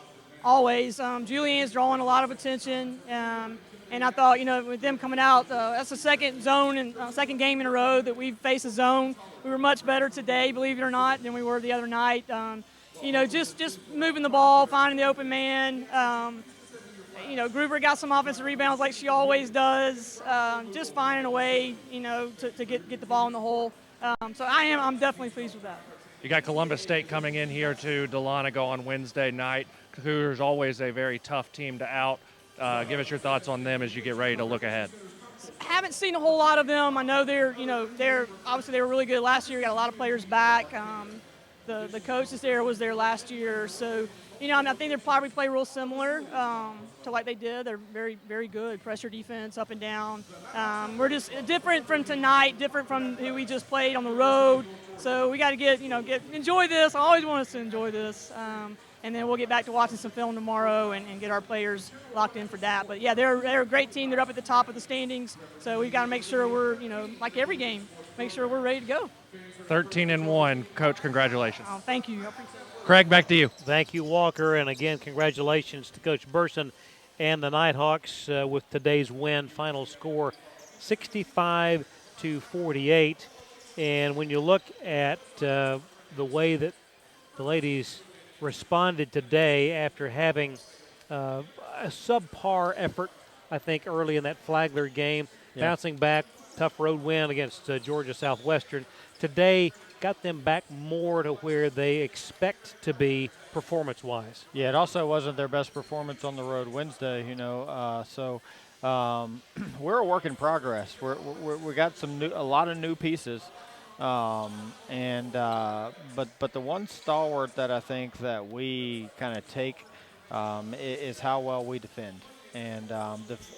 I: Always. Julianne's drawing a lot of attention, and I thought, with them coming out, that's the second zone and second game in a row that we've faced a zone. We were much better today, believe it or not, than we were the other night. Just moving the ball, finding the open man. Groover got some offensive rebounds like she always does. Just finding a way, to get the ball in the hole. So I'm definitely pleased with that.
A: You got Columbus State coming in here to Dahlonega on Wednesday night. Cougars always a very tough team to out. Give us your thoughts on them as you get ready to look ahead.
I: Haven't seen a whole lot of them. I know they're obviously they were really good last year. Got a lot of players back. The coach that's there was there last year, so I think they'll probably play real similar to like they did. They're very, very good pressure defense up and down. We're just different from tonight, different from who we just played on the road. So we got to enjoy this. I always want us to enjoy this. and then we'll get back to watching some film tomorrow and get our players locked in for that. But yeah, they're a great team. They're up at the top of the standings, so we've got to make sure we're, like every game, make sure we're ready to go.
A: 13-1, Coach. Congratulations.
I: Oh, thank you. I appreciate it.
A: Craig, back to you.
B: Thank you, Walker, and again, congratulations to Coach Burson and the Nighthawks with today's win. Final score 65-48. And when you look at the way that the ladies responded today after having a subpar effort, I think, early in that Flagler game, bouncing back, tough road win against Georgia Southwestern. Today got them back more to where they expect to be performance-wise.
F: Yeah, it also wasn't their best performance on the road Wednesday, so we're a work in progress. We got a lot of new pieces. But the one stalwart that I think that we kind of take is how well we defend. And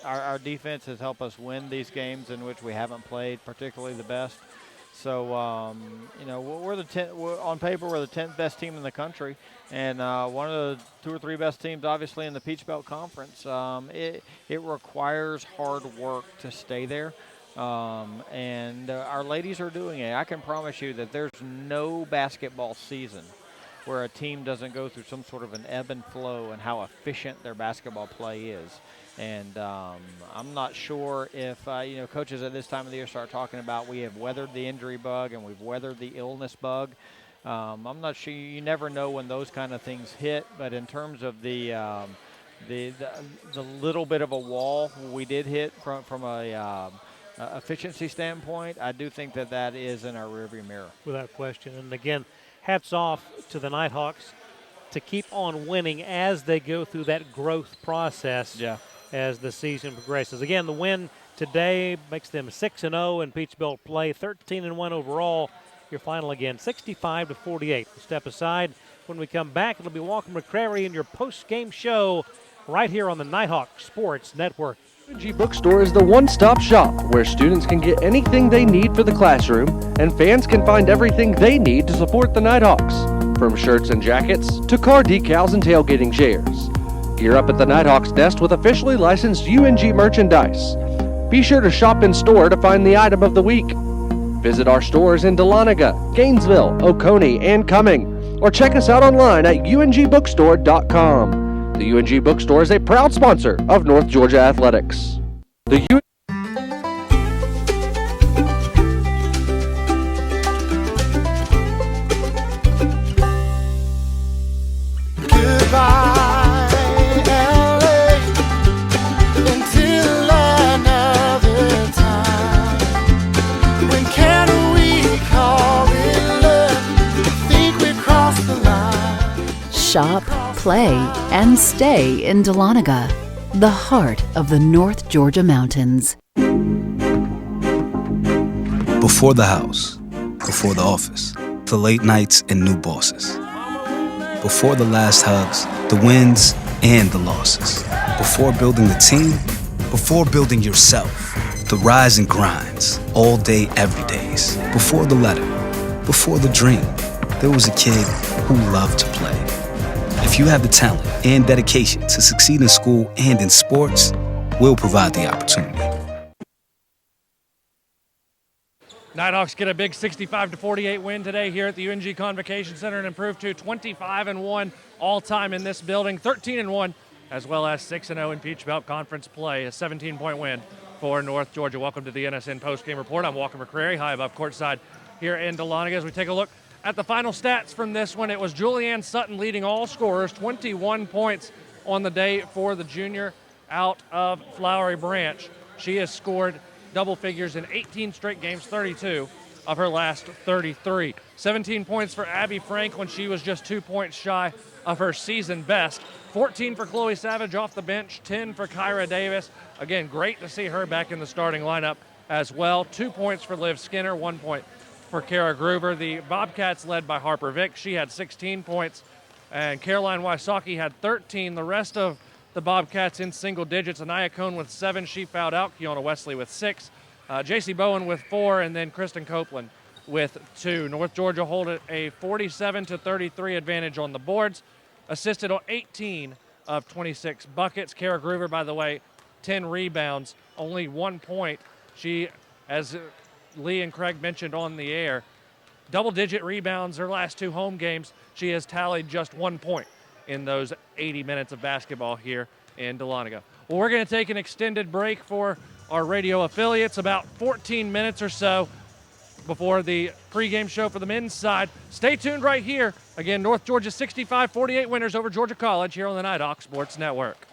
F: our defense has helped us win these games in which we haven't played particularly the best. So, we're on paper, we're the 10th best team in the country, and one of the 2 or 3 best teams, obviously, in the Peach Belt Conference. It requires hard work to stay there. And our ladies are doing it. I can promise you that there's no basketball season where a team doesn't go through some sort of an ebb and flow and how efficient their basketball play is. And I'm not sure if, coaches at this time of the year start talking about we have weathered the injury bug and we've weathered the illness bug. I'm not sure. You never know when those kind of things hit. But in terms of the little bit of a wall we did hit from a efficiency standpoint, I do think that is in our rearview mirror.
B: Without question. And again, hats off to the Nighthawks to keep on winning as they go through that growth process as the season progresses. Again, the win today makes them 6-0 in Peach Belt play, 13-1 overall. Your final again, 65-48. We'll step aside. When we come back, it'll be Walker McCrary in your post-game show right here on the Nighthawk Sports Network.
T: UNG Bookstore is the one-stop shop where students can get anything they need for the classroom and fans can find everything they need to support the Nighthawks, from shirts and jackets to car decals and tailgating chairs. Gear up at the Nighthawks desk with officially licensed UNG merchandise. Be sure to shop in store to find the item of the week. Visit our stores in Dahlonega, Gainesville, Oconee, and Cumming, or check us out online at ungbookstore.com. The UNG Bookstore is a proud sponsor of North Georgia Athletics.
V: Goodbye, LA, until another time. When can we call it love? Think we've crossed the line.
E: Shop, play, and stay in Dahlonega, the heart of the North Georgia mountains.
J: Before the house, before the office, the late nights and new bosses. Before the last hugs, the wins and the losses. Before building the team, before building yourself, the rise and grinds, all day, every days. Before the letter, before the dream, there was a kid who loved to play. If you have the talent and dedication to succeed in school and in sports, we'll provide the opportunity.
A: Nighthawks get a big 65-48 win today here at the UNG Convocation Center and improve to 25-1 all-time in this building, 13-1, as well as 6-0 in Peach Belt Conference play, a 17-point win for North Georgia. Welcome to the NSN Postgame Report. I'm Walker McCrary, high above courtside here in Dahlonega. As we take a look at the final stats from this one, it was Julianne Sutton leading all scorers, 21 points on the day for the junior out of Flowery Branch. She has scored double figures in 18 straight games, 32 of her last 33. 17 points for Abby Frank when she was just 2 points shy of her season best. 14 for Chloe Savage off the bench, 10 for Kyra Davis. Again, great to see her back in the starting lineup as well. 2 points for Liv Skinner, 1 point for Kara Groover. The Bobcats led by Harper Vick. She had 16 points, and Caroline Wysocki had 13. The rest of the Bobcats in single digits. Anaya Cohn with 7. She fouled out. Kiona Wesley with 6. J.C. Bowen with 4, and then Kristen Copeland with 2. North Georgia hold a 47-33 advantage on the boards. assisted on 18 of 26 buckets. Kara Groover, by the way, 10 rebounds, only 1 point. She, as Lee and Craig mentioned on the air, double-digit rebounds her last 2 home games. She has tallied just 1 point in those 80 minutes of basketball here in Dahlonega. Well, we're going to take an extended break for our radio affiliates, about 14 minutes or so before the pregame show for the men's side. Stay tuned right here. Again, North Georgia 65-48 winners over Georgia College here on the Nighthawk Sports Network.